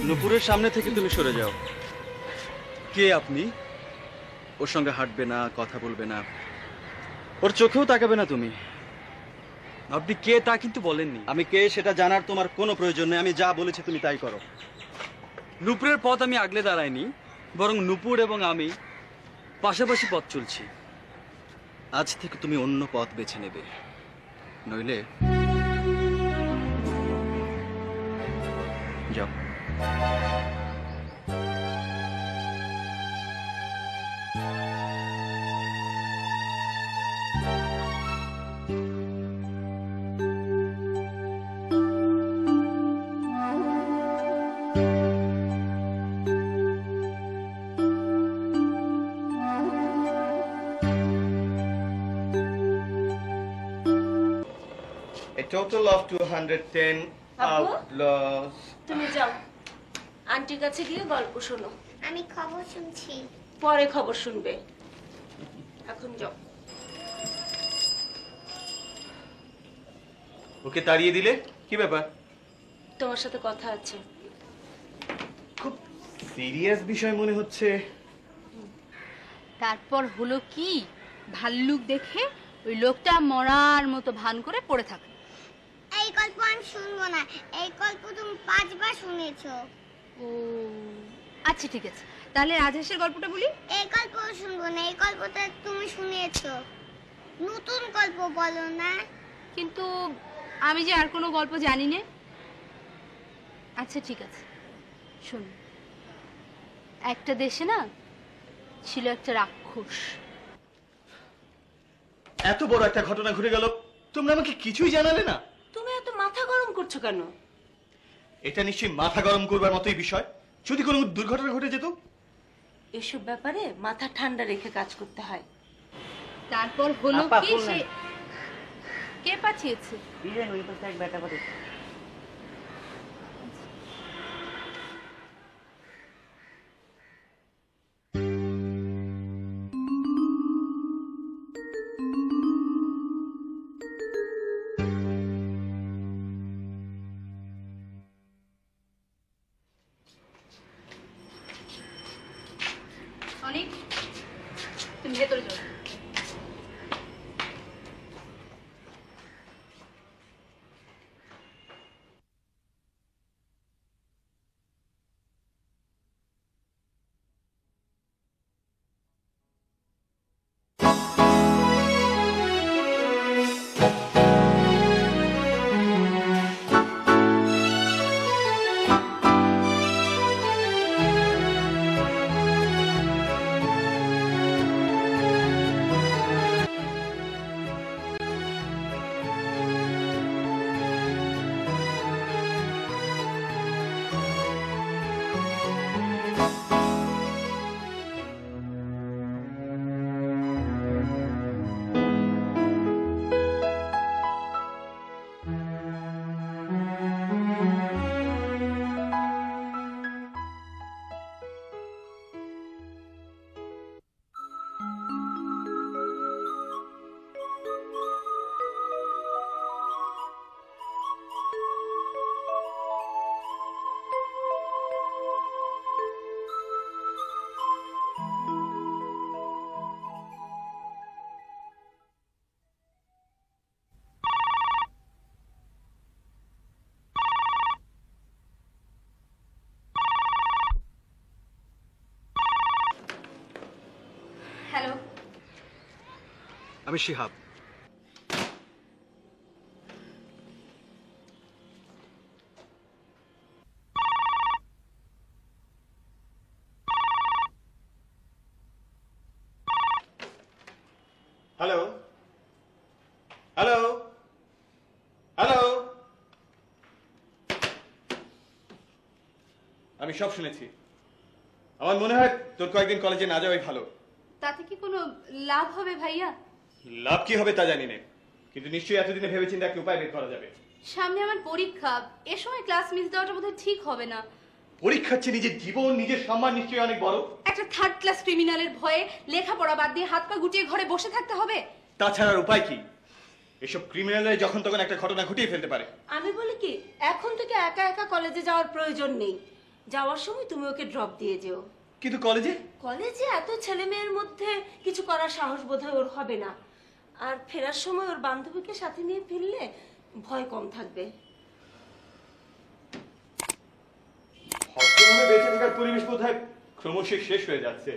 নুপুরের সামনে থেকে তুমি সরে যাও। কে আপনি? ওর সঙ্গে হাঁটবে না, কথা বলবে না, ওর চোখেও তাকাবে না তুমি। আপনি কে তা কিন্তু বলেননি। আমি কে সেটা জানার তোমার কোনো প্রয়োজন নেই। আমি যা বলেছি তুমি তাই করো। নুপুরের পথ আমি আগলে দাঁড়াইনি, বরং নুপুর এবং আমি পাশাপাশি পথ চলছি। আজ থেকে তুমি অন্য পথ বেছে নেবে, নইলে যাও। A total of 210 আব্বু? outlaws. তুমি যাও, আন্টির কাছে গিয়ে গল্প শোনো। আমি খবর শুনছি। পরে খবর শুনবে, এখন যাও। ওকে তাড়িয়ে দিলে কি ব্যাপার? তোমার সাথে কথা আছে। সিরিয়াস বিষয় মনে হচ্ছে। তারপর হলো কি, ভাল্লুক দেখে ওই লোকটা মরার মতো ভান করে পড়ে থাকে। এই গল্প আমি শুনবো না। এই গল্প তুমি 5 বার শুনেছো। ও আচ্ছা ঠিক আছে, তাহলে রাজহাঁসের গল্পটা বলি। এই গল্প শুনবো না। এই গল্পটা তুমি শুনেছো। নতুন গল্প বলো না। কিন্তু আমি যে আর কোনো গল্প জানি না। আচ্ছা ঠিক আছে, শোন। একটা দেশে না ছিল একটা রাক্ষস। এত বড় একটা ঘটনা ঘটে গেল, তোমরা আমাকে কিছুই জানালে না। তুমি এত মাথা গরম করছো কেন? এটা নিশ্চয়ই মাথা গরম করবার মতোই বিষয়। যদি কোনো দুর্ঘটনা ঘটে যেত। এসব ব্যাপারে মাথা ঠান্ডা রেখে কাজ করতে হয়। তারপর হলো কি, সে কে পাঠিয়েছে? অনেক, তুমি ভেতরে যাও। আমি শিহাব। হ্যালো হ্যালো হ্যালো, আমি সব শুনেছি। আমার মনে হয় তোর কয়েকদিন কলেজে না যাওয়াই ভালো। তাতে কি কোনো লাভ হবে ভাইয়া? লাভ কি হবে তা জানি না, কিন্তু নিশ্চয়ই এতদিনে ভেবেচিন্তে একটা উপায় বের করা যাবে। সামনে আমার পরীক্ষা, এ সময় ক্লাস মিস দেওয়াটা বোধহয় ঠিক হবে না। পরীক্ষা হচ্ছে নিজের জীবন, নিজের সম্মান নিশ্চয়ই অনেক বড়। একটা থার্ড ক্লাস ক্রিমিনালের ভয়ে লেখাপড়া বাদ দিয়ে হাত পা গুটিয়ে ঘরে বসে থাকতে হবে? তাছাড়ার উপায় কি? এসব ক্রিমিনালরা যখন তখন একটা ঘটনা ঘটিয়ে ফেলতে পারে। আমি বলি কি, এখন থেকে একা একা কলেজে যাওয়ার প্রয়োজন নেই। যাওয়ার সময় তুমি ওকে ড্রপ দিয়ে যেও। কিন্তু কলেজে কলেজে এত ছেলে মেয়ের মধ্যে কিছু করার সাহস বোধহয় ওর হবে না। আর ফেরার সময় ওর বান্ধবীকে সাথে নিয়ে ফিরলে ভয় কম থাকবে। ভদ্রভাবে বেঁচে থাকার পরিবেশ বোধহয় ক্রমশ শেষ হয়ে যাচ্ছে।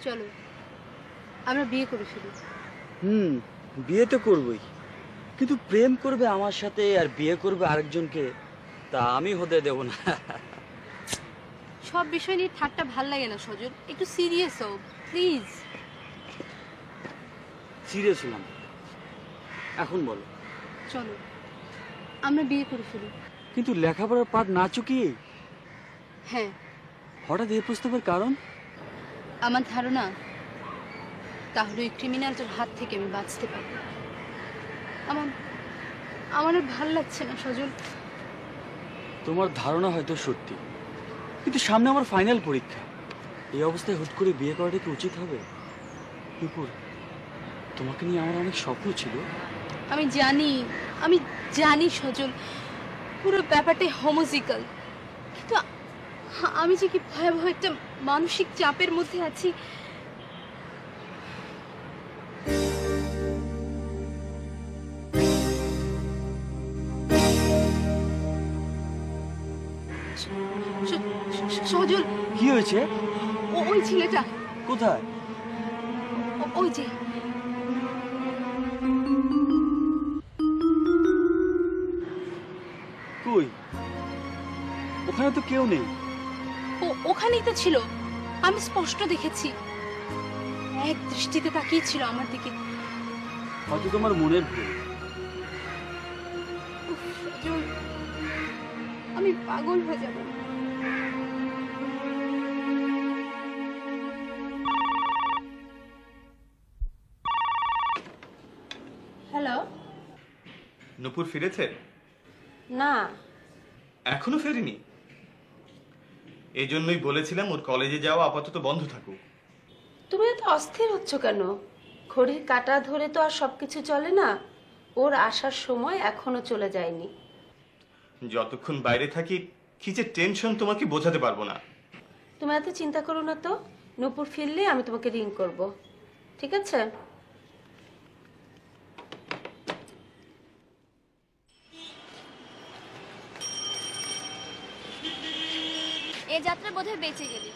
চলো আমরা বিয়ে করে ফেলি। বিয়ে তো করবই, কিন্তু প্রেম করবে আমার সাথে আর বিয়ে করবে আরেকজনকে, তা আমি হতে দেব না। সব বিষয় নিয়ে ঠাট্টা ভাল লাগে না সজল, একটু সিরিয়াস হও প্লিজ। সিরিয়াস হলাম, এখন বলো। চলো আমরা বিয়ে করে ফেলি। কিন্তু লেখাপড়ার পাঠ না চুকিয়ে? হ্যাঁ। হঠাৎ এই প্রস্তাবের কারণ? আমার ধারণা তাহলে ওই ক্রিমিনালটার হাত থেকে আমি বাঁচতে পারবো। আমার আর ভাল লাগছে না সজল। তোমার ধারণা হয়তো সত্যি, কিন্তু সামনে আমার ফাইনাল পরীক্ষা। এই অবস্থায় হুট করে বিয়ে করাটা কি উচিত হবে? নুপুর, তোমাকে নিয়ে আমার অনেক স্বপ্ন ছিল। আমি জানি সজল, পুরো ব্যাপারটাই হোমোজিক্যাল, কিন্তু আমি যে কি ভয়াবহ একটা মানসিক চাপের মধ্যে আছি। সজল, কি হয়েছে? ওই ছেলেটা কোথায়? ওই যে। কই? ওখানে তো কেউ নেই। ওখানেই তো ছিল, আমি স্পষ্ট দেখেছি। এক দৃষ্টিতে তাকিয়েছিল আমার দিকে। হয়তো তোমার মনের ভুল। আমি পাগল হয়ে যাব। হ্যালো। নুপুর ফিরেছে? না, এখনো ফেরেনি। এই জন্যই বলেছিলাম ওর কলেজে যাওয়া আপাতত বন্ধ থাকুক। তুমি এত অস্থির হচ্ছ কেন? ঘড়ির কাঁটা ধরে তো আর সবকিছু চলে না। ওর আসার সময় এখনো চলে যায়নি। যতক্ষণ বাইরে থাকি কি যে টেনশন তোমাকে বোঝাতে পারবো না। তুমি এত চিন্তা করো না তো। নূপুর ফিরলে আমি তোমাকে রিং করব, ঠিক আছে? এ যাত্রা বোধহয় বেঁচে গেলি।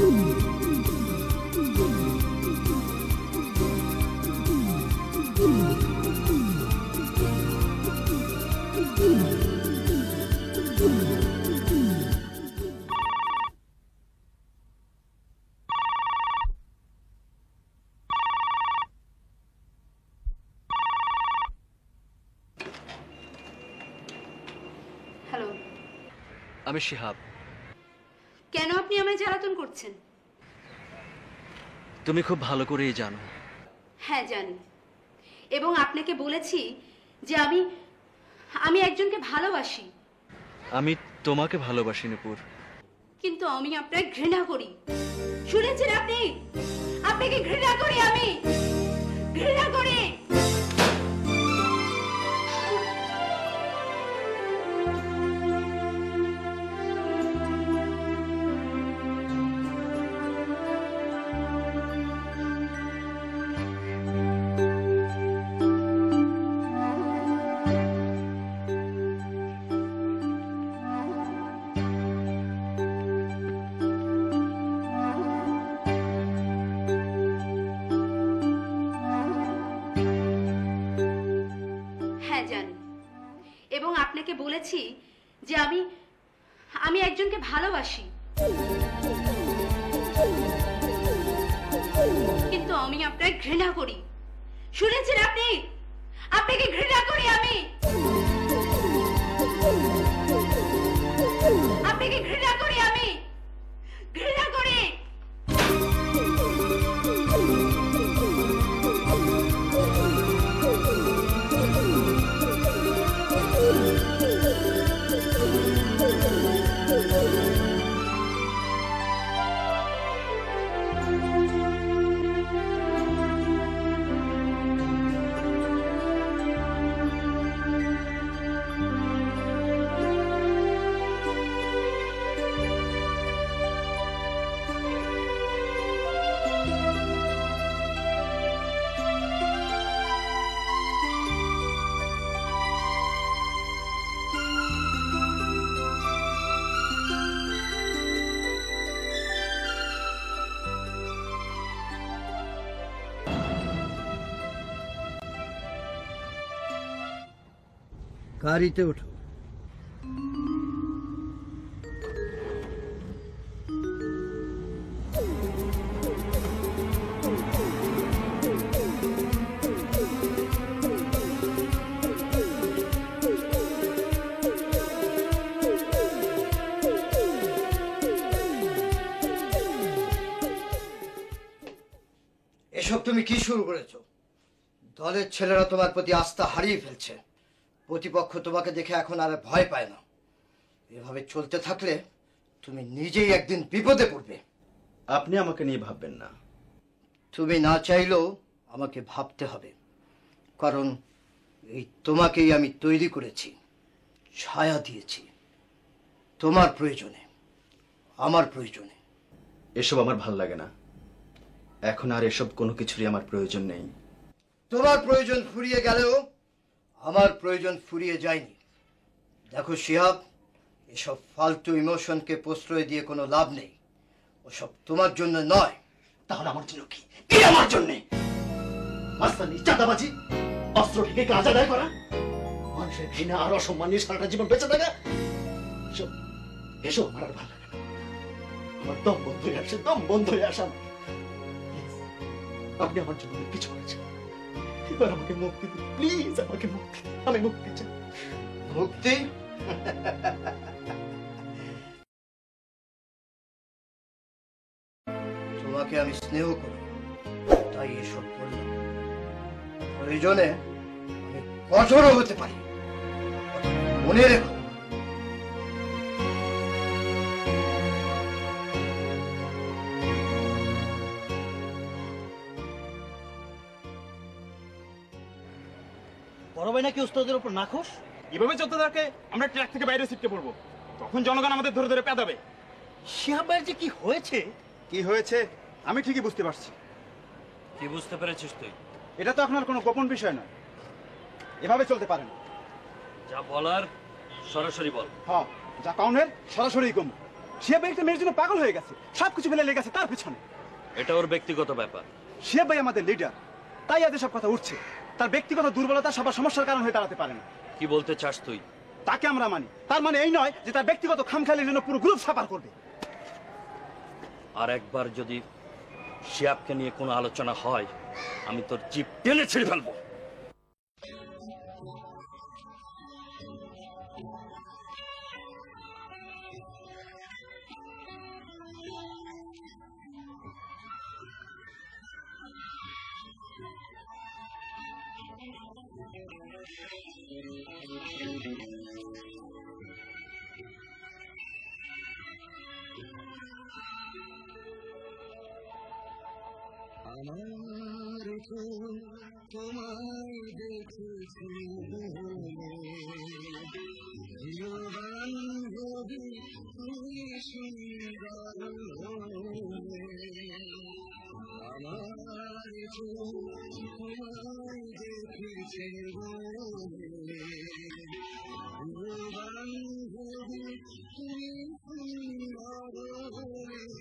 হ্যালো, আমি শিহাব। কেন আপনি আমায় জ্বালাতন করছেন? তুমি খুব ভালো করেই জানো। হ্যাঁ জানি, এবং আপনাকে বলেছি যে আমি একজনকে ভালোবাসি। আমি তোমাকে ভালোবাসি নূপুর। কিন্তু আমি আপনাকে ঘৃণা করি। শুনেছেন আপনি? আপনাকে ঘৃণা করি, আমি ঘৃণা করি। হ্যাঁ জানি, এবং আপনাকে বলেছি যে আমি একজনকে ভালোবাসি। কিন্তু আমি আপনাকে ঘৃণা করি। শুনেছেন আপনি? আপনাকে ঘৃণা করি, আমি আপনাকে ঘৃণা করি, আমি ঘৃণা করি। গাড়িতে ওঠো। এসব তুমি কি শুরু করেছো? দলের ছেলেরা তোমার প্রতি আস্থা হারিয়ে ফেলছে। প্রতিপক্ষ তোমাকে দেখে এখন আর ভয় পায় না। এভাবে চলতে থাকলে তুমি নিজেই একদিন বিপদে পড়বে। আপনি আমাকে নিয়ে ভাববেন না। তুমি না চাইলেও আমাকে ভাবতে হবে, কারণ এই তোমাকেই আমি তৈরি করেছি, ছায়া দিয়েছি তোমার প্রয়োজনে, আমার প্রয়োজনে। এসব আমার ভাল লাগে না। এখন আর এসব কোনো কিছুরই আমার প্রয়োজন নেই। তোমার প্রয়োজন ফুরিয়ে গেলেও আমার প্রয়োজন ফুরিয়ে যায়নি। দেখো শিহাব, এসব ফালতু ইমোশনকে প্রশ্রয় দিয়ে কোনো লাভ নেই। ওসব তোমার জন্য নয়। তাহলে আমার জন্য কি? কি আমার জন্য? মাস্তানি, চাঁদাবাজি, অস্ত্র থেকে কাজ আদায় করা, মানুষের ঘৃণা আর অসম্মান নিয়ে সারাটা জীবন বেঁচে থাকা, এসব আমার আর ভালো লাগে না। আমার দম বন্ধ হয়ে আসে, দম বন্ধ হয়ে আসা। আপনি আমার জন্য কিছু করেছেন, এবার আমাকে মুক্তি দিন প্লিজ, আমাকে মুক্তি। আমি মুক্তি চাই। মুক্তি? তোমাকে আমি স্নেহ করি, তাই এসব বললাম। প্রয়োজনে আমি কঠোরও হতে পারি, মনে রেখো। বড় ভাই নাকি ওস্তাদের উপর নাখোশ। এভাবে চলতে থাকে আমরা ট্র্যাক থেকে বাইরে ছিটকে পড়বো, তখন জনগণ আমাদের ধরে ধরে পেদাবে। শিহাব ভাইয়ের যে কি হয়েছে? কি হয়েছে আমি ঠিকই বুঝতে পারছি। কি বুঝতে পেরেছিস তুই? এটা তো আপনার কোনো গোপন বিষয় নয়। এভাবে চলতে পারে না। যা বলার সরাসরি বল। হ্যাঁ, যা কাউনের সরাসরি কম। শিহাব ভাই একটা মেয়ের জন্য পাগল হয়ে গেছে, সবকিছু ফেলে লেগে গেছে তার পিছনে। এটা ওর ব্যক্তিগত ব্যাপার। শিহাব ভাই আমাদের লিডার, তাই আজ সব কথা উঠছে। তার ব্যক্তিগত দুর্বলতা সবার সমস্যার কারণ হয়ে দাঁড়াতে পারে না। কি বলতে চাস তুই? তাকে আমরা মানি, তার মানে এই নয় যে তার ব্যক্তিগত খামখেয়ালির জন্য পুরো গ্রুপ সাফার করবে। আর একবার যদি শিহাবকে নিয়ে কোনো আলোচনা হয়, আমি তোর জিভ টেনে ছিঁড়ে ফেলবো। আমার তো তোমায় দেখেছি প্রিয় বান্ধবী, তুমি সুন্দর আমার তো তোমায় দেখেছি প্রিয় বান্ধবী, তুমি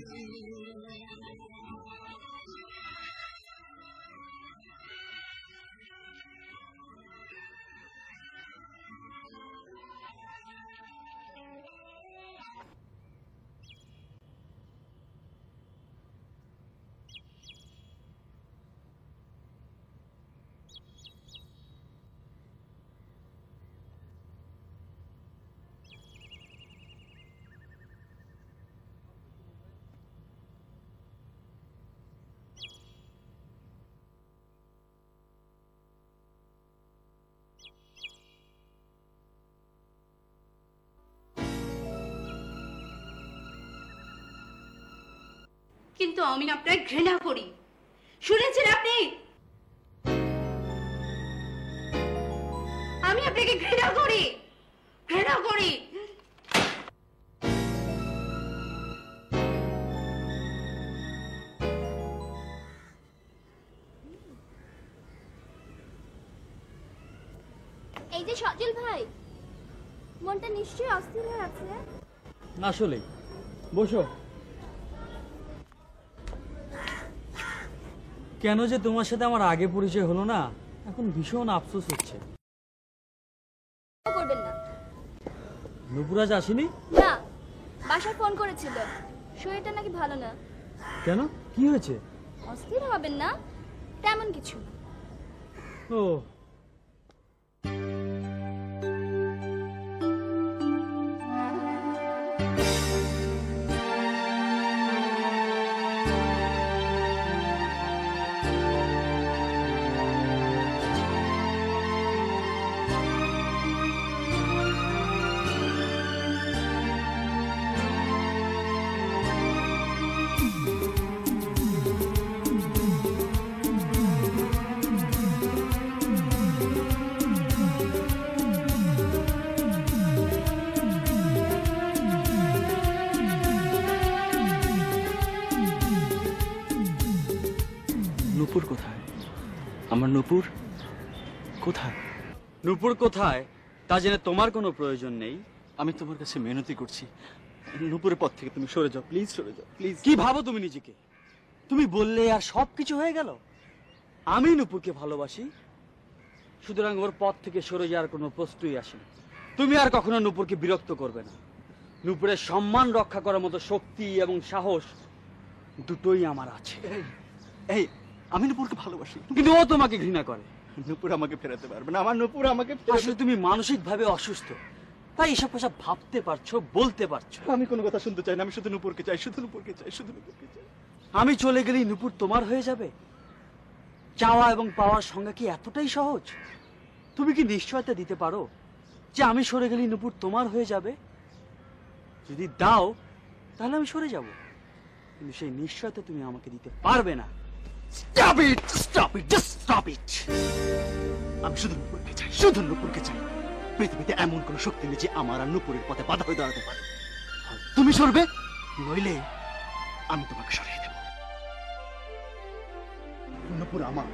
সুন্দর। কিন্তু আমি আপনার ঘৃণা করি। শুনেছেন আপনি? আমি আপনাকে ঘৃণা করি, ঘৃণা করি। এই যে সজল ভাই, মনটা নিশ্চয়ই অস্থির হয়ে আছে। আসলে বসো। কেন যে তোমার সাথে আমার আগে পরিচয় হলো না, এখন ভীষণ আফসোস হচ্ছে। করবেন না। নুপুরাজ আসেনি? না, বাসায় ফোন করেছিল, শরীরটা নাকি ভালো না। কেন, কি হয়েছে? অস্থির হবেন না, তেমন কিছু। ও নূপুর কোথায়? আমার নূপুর কোথায়? নূপুর কোথায় তা জেনে তোমার কোনো প্রয়োজন নেই। আমি তোমার কাছে মিনতি করছি, নূপুরের পথ থেকে তুমি সরে যাও, প্লিজ সরে যাও, প্লিজ। কি ভাবো তুমি নিজেকে? তুমি বললে আর সবকিছু হয়ে গেল? আমি নূপুরকে ভালোবাসি, সুতরাং ওর পথ থেকে সরে যাওয়ার কোনো প্রশ্নই আসে না। তুমি আর কখনো নূপুরকে বিরক্ত করবে না। নূপুরের সম্মান রক্ষা করার মতো শক্তি এবং সাহস দুটোই আমার আছে। এই আমি নূপুরকে ভালোবাসি, কিন্তু ও তোমাকে ঘৃণা করে। নূপুর আমাকে ফেরাতে পারবে না, আমার নূপুর আমাকে আসলে তুমি মানসিকভাবে অসুস্থ, তাই এসব কথা ভাবতে পারছো, বলতে পারছো। আমি কোনো কথা শুনতে চাই না, আমি শুধু নূপুরকে চাই, শুধু নূপুরকে চাই, শুধু নূপুরকে চাই। আমি চলে গেলেই নূপুর তোমার হয়ে যাবে? চাওয়া এবং পাওয়ার সংজ্ঞা কি এতটাই সহজ? তুমি কি নিশ্চয়তা দিতে পারো যে আমি সরে গেলেই নূপুর তোমার হয়ে যাবে? যদি দাও তাহলে আমি সরে যাব, কিন্তু সেই নিশ্চয়তা তুমি আমাকে দিতে পারবে না। Stop it! Stop it! Just stop it! আমি শুধু নূপুরকে চাই, শুধু নূপুরকে চাই। পৃথিবীতে এমন কোন শক্তি নেই যে আমার আর নূপুরের পথে বাধা হয়ে দাঁড়াতে পারে। তুমি সরবে, নইলে আমি তোমাকে সরিয়ে দেব। নূপুর আমার।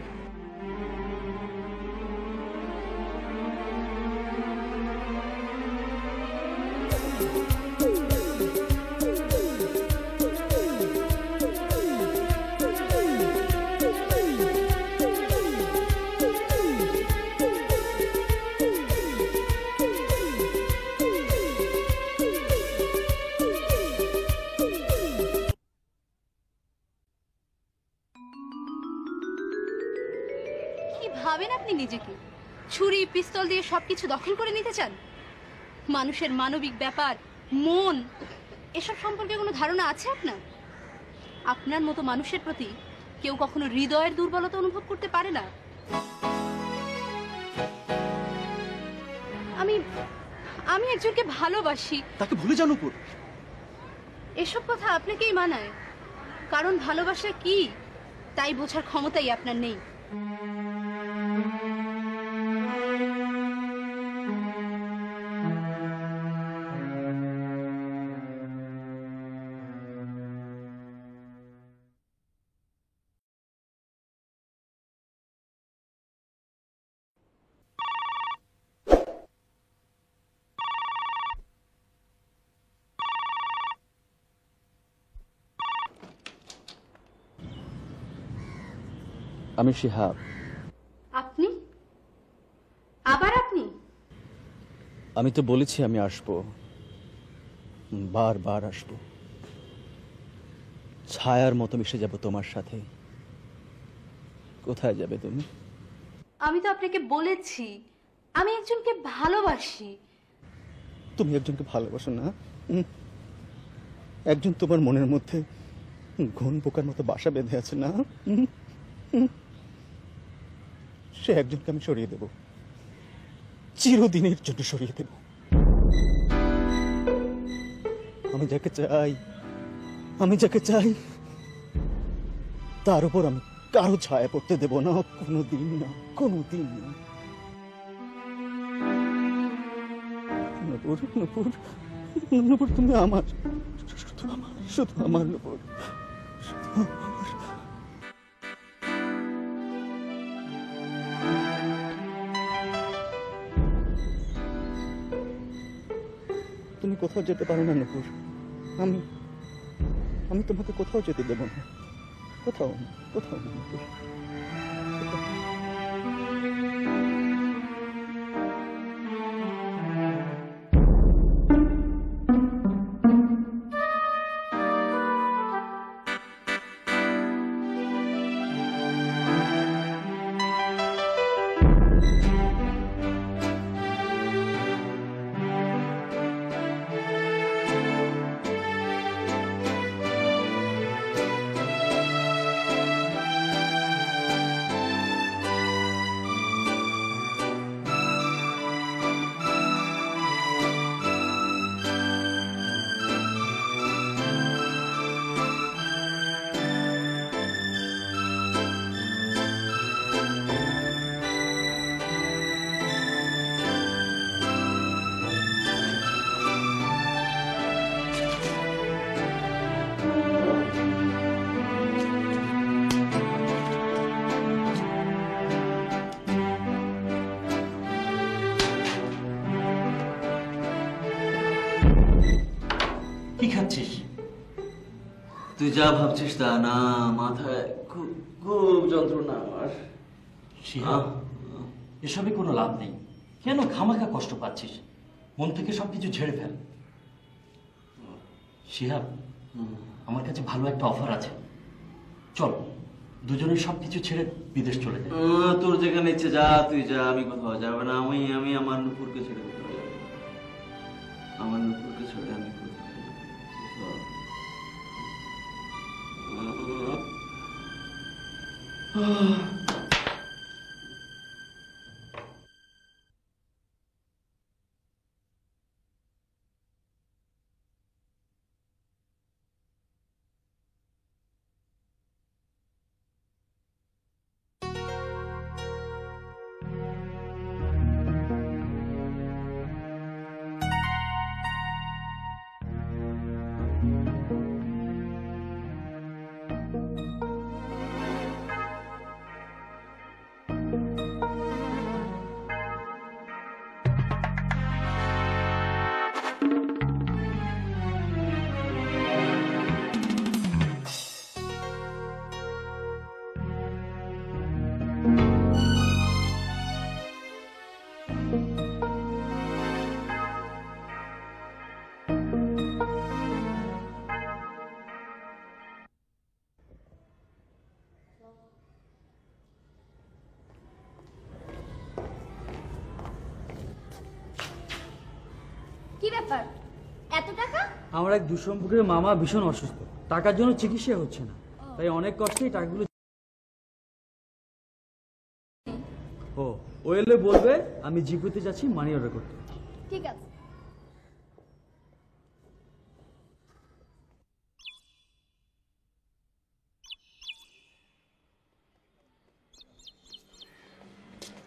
ভাবেন আপনি নিজেকে? ছুরি পিস্তল দিয়ে সবকিছু দখল করে নিতে চান? মানুষের মানবিক ব্যাপার, মন, এসব সম্পর্কে কোনো ধারণা আছে আপনার? আপনার মতো মানুষের প্রতি কেউ কখনো হৃদয়ের দুর্বলতা অনুভব করতে পারে না। আমি আমি একজনকে ভালোবাসি। তাকে ভুলে যাও নূপুর। এসব কথা আপনাকেই মানায়, কারণ ভালোবাসা কি তাই বোঝার ক্ষমতাই আপনার নেই। আমি শিহাব। আপনি? আবার আপনি? আমি তো বলেছি আমি আসবো, বারবার আসবো, ছায়ার মতো মিশে যাব তোমার সাথে। কোথায় যাবে তুমি? আমি তো আপনাকে বলেছি আমি একজনকে ভালোবাসি। তুমি একজনকে ভালোবাসো না? একজন তোমার মনের মধ্যে ঘন পোকার মতো বাসা বেঁধে আছে না? সে একজনকে আমি সরিয়ে দেব, চিরদিনের জন্য সরিয়ে দেব। আমি যাকে চাই তার উপর আমি কারো ছায়া পড়তে দেব না, কোনোদিন না, কোনোদিন না। নূপুর, নূপুর, নূপুর, তুমি আমার, শুধু আমার নূপুর, শুধু আমার। তুমি কোথাও যেতে পারো না নূপুর। আমি তোমাকে কোথাও যেতে দেব না, কোথাও না, কোথাও না নূপুর। কি খাচ্ছিস? তুই যা ভাবছিস তা না, মাথায় খুব খুব যন্ত্রণা আমার। শিহাব, এসবে কোনো লাভ নেই। কেন খামাখা কষ্ট পাচ্ছিস? মন থেকে সবকিছু ঝেড়ে ফেল। শিহাব, আমার কাছে ভালো একটা অফার আছে, চল দুজনের সবকিছু ছেড়ে বিদেশ চলে যাই। তোর যেখানে ইচ্ছে যা, তুই যা, আমি কোথাও যাবে না। আমি আমার নুপুরকে ছেড়ে কোথাও যাবো না। আমার নুপুরকে ছেড়ে আমি কোথাও ব্যাপার? এত টাকা? আমার এক দুঃসম্পর্কের মামা ভীষণ অসুস্থ, টাকার জন্য চিকিৎসা হচ্ছে না, তাই অনেক কষ্টেই টাকাগুলো। ও এলে বলবে আমি জিপিতে যাচ্ছি মানি অর্ডার করতে। ঠিক আছে।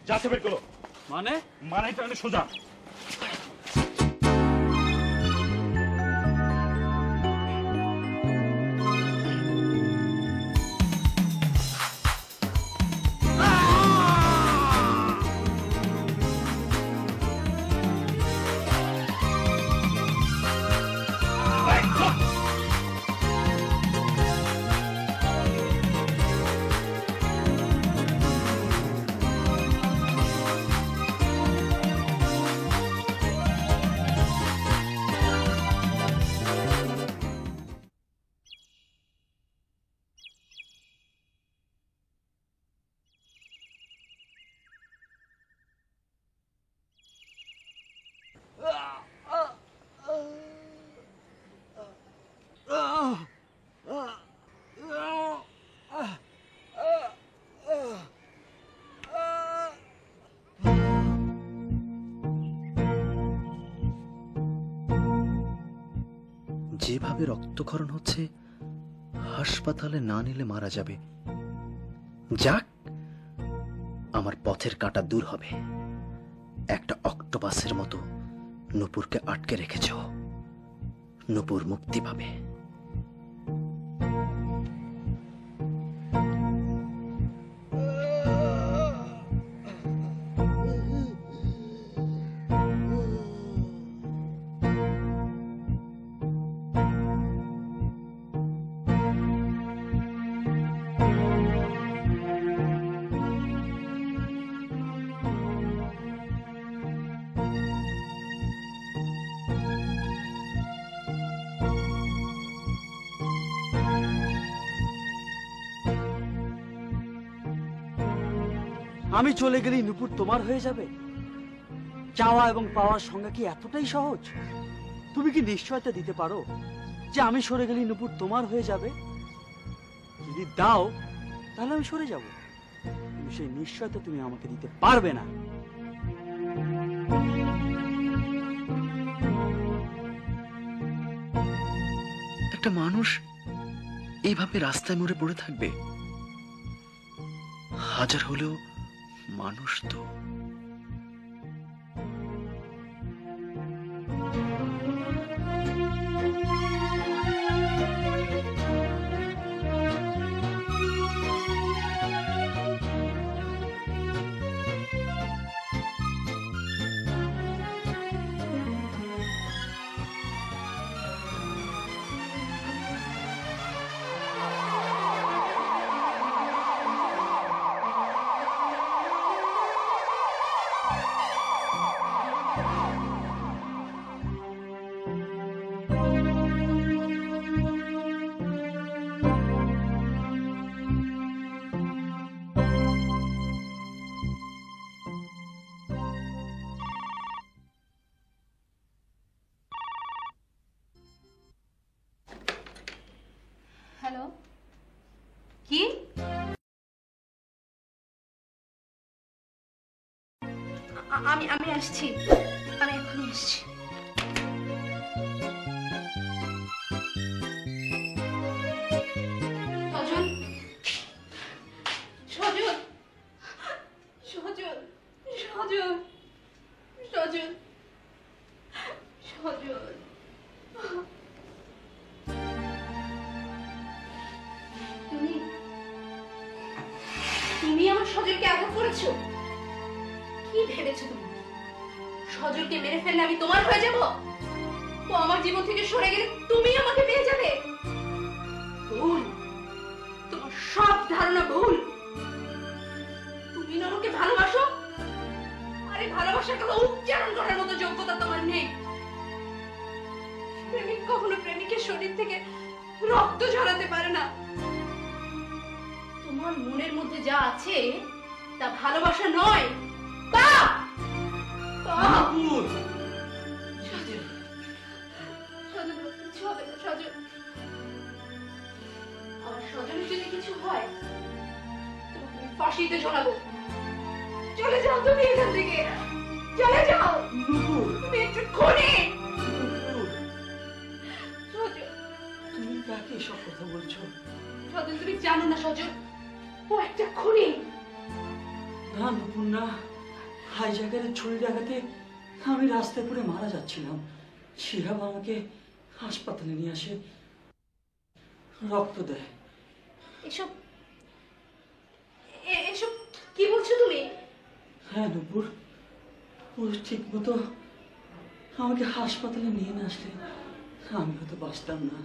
যাচ্ছে বের করো। মানে মানেটা আমি সোজা। যেভাবে রক্তক্ষরণ হচ্ছে, হাসপাতালে না নিলে মারা যাবে। যাক, আমার পথের কাঁটা দূর হবে। একটা অক্টোপাসের মতো নূপুরকে আটকে রেখেছ, নূপুর মুক্তি পাবে। আমি চলে গেলেই নূপুর তোমার হয়ে যাবে? চাওয়া এবং পাওয়ার সংজ্ঞা কি এতটাই সহজ? তুমি কি নিশ্চয়তা দিতে পারো যে আমি সরে গেলেই নূপুর তোমার হয়ে যাবে? যদি দাও তাহলে আমি সরে যাব, কিন্তু সেই নিশ্চয়তা তুমি আমাকে দিতে পারবে না। একটা মানুষ এইভাবে রাস্তায় মরে পড়ে থাকবে? হাজার হলেও মানুষ তো। হ্যালো, কি? আমি আসছি, আমি এখনই আসছি। সজল, সজল, সজল, সজল, সজল, সজল। তুমি আমার সজলকে আঘাত করেছো? কি ভেবেছো তুমি? সজলকে মেরে ফেললে আমি তোমার হয়ে যাব? ও আমার জীবন থেকে সরে গেলে তুমি আমাকে পেয়ে যাবে? ভুল, তোমার সব ধারণা ভুল। তুমি নরকে ভালোবাসো, আরে ভালোবাসার কথা উচ্চারণ করার মতো যোগ্যতা তোমার নেই। প্রেমিক কখনো প্রেমিকের শরীর থেকে রক্ত ঝরাতে পারে না। তোমার মনের মধ্যে যা আছে তা ভালোবাসা নয়, পাপ। কিচ্ছু হবে না সজল। আমার সজলের যদি কিছু হয় তোমাকে আমি ফাঁসিতে ঝোলাবো। চলে যাও তুমি এখান থেকে, চলে যাও। তুমি একটু খুনি। সজল, তুমি কাকে এসব কথা বলছো? সজল তুমি জানো না সজল, ও একটা খুনি। না নুপুর না, হাইজ্যাকারের ছুরি ডাকাতে আমি রাস্তায় পড়ে মারা যাচ্ছিলাম। শিহাব আমাকে হাসপাতালে নিয়ে আসে, রক্ত দেয়। এসব এসব কি বলছো তুমি? হ্যাঁ নুপুর, ও ঠিক মতো আমাকে হাসপাতালে নিয়ে না আসলে আমি হয়তো বাঁচতাম না।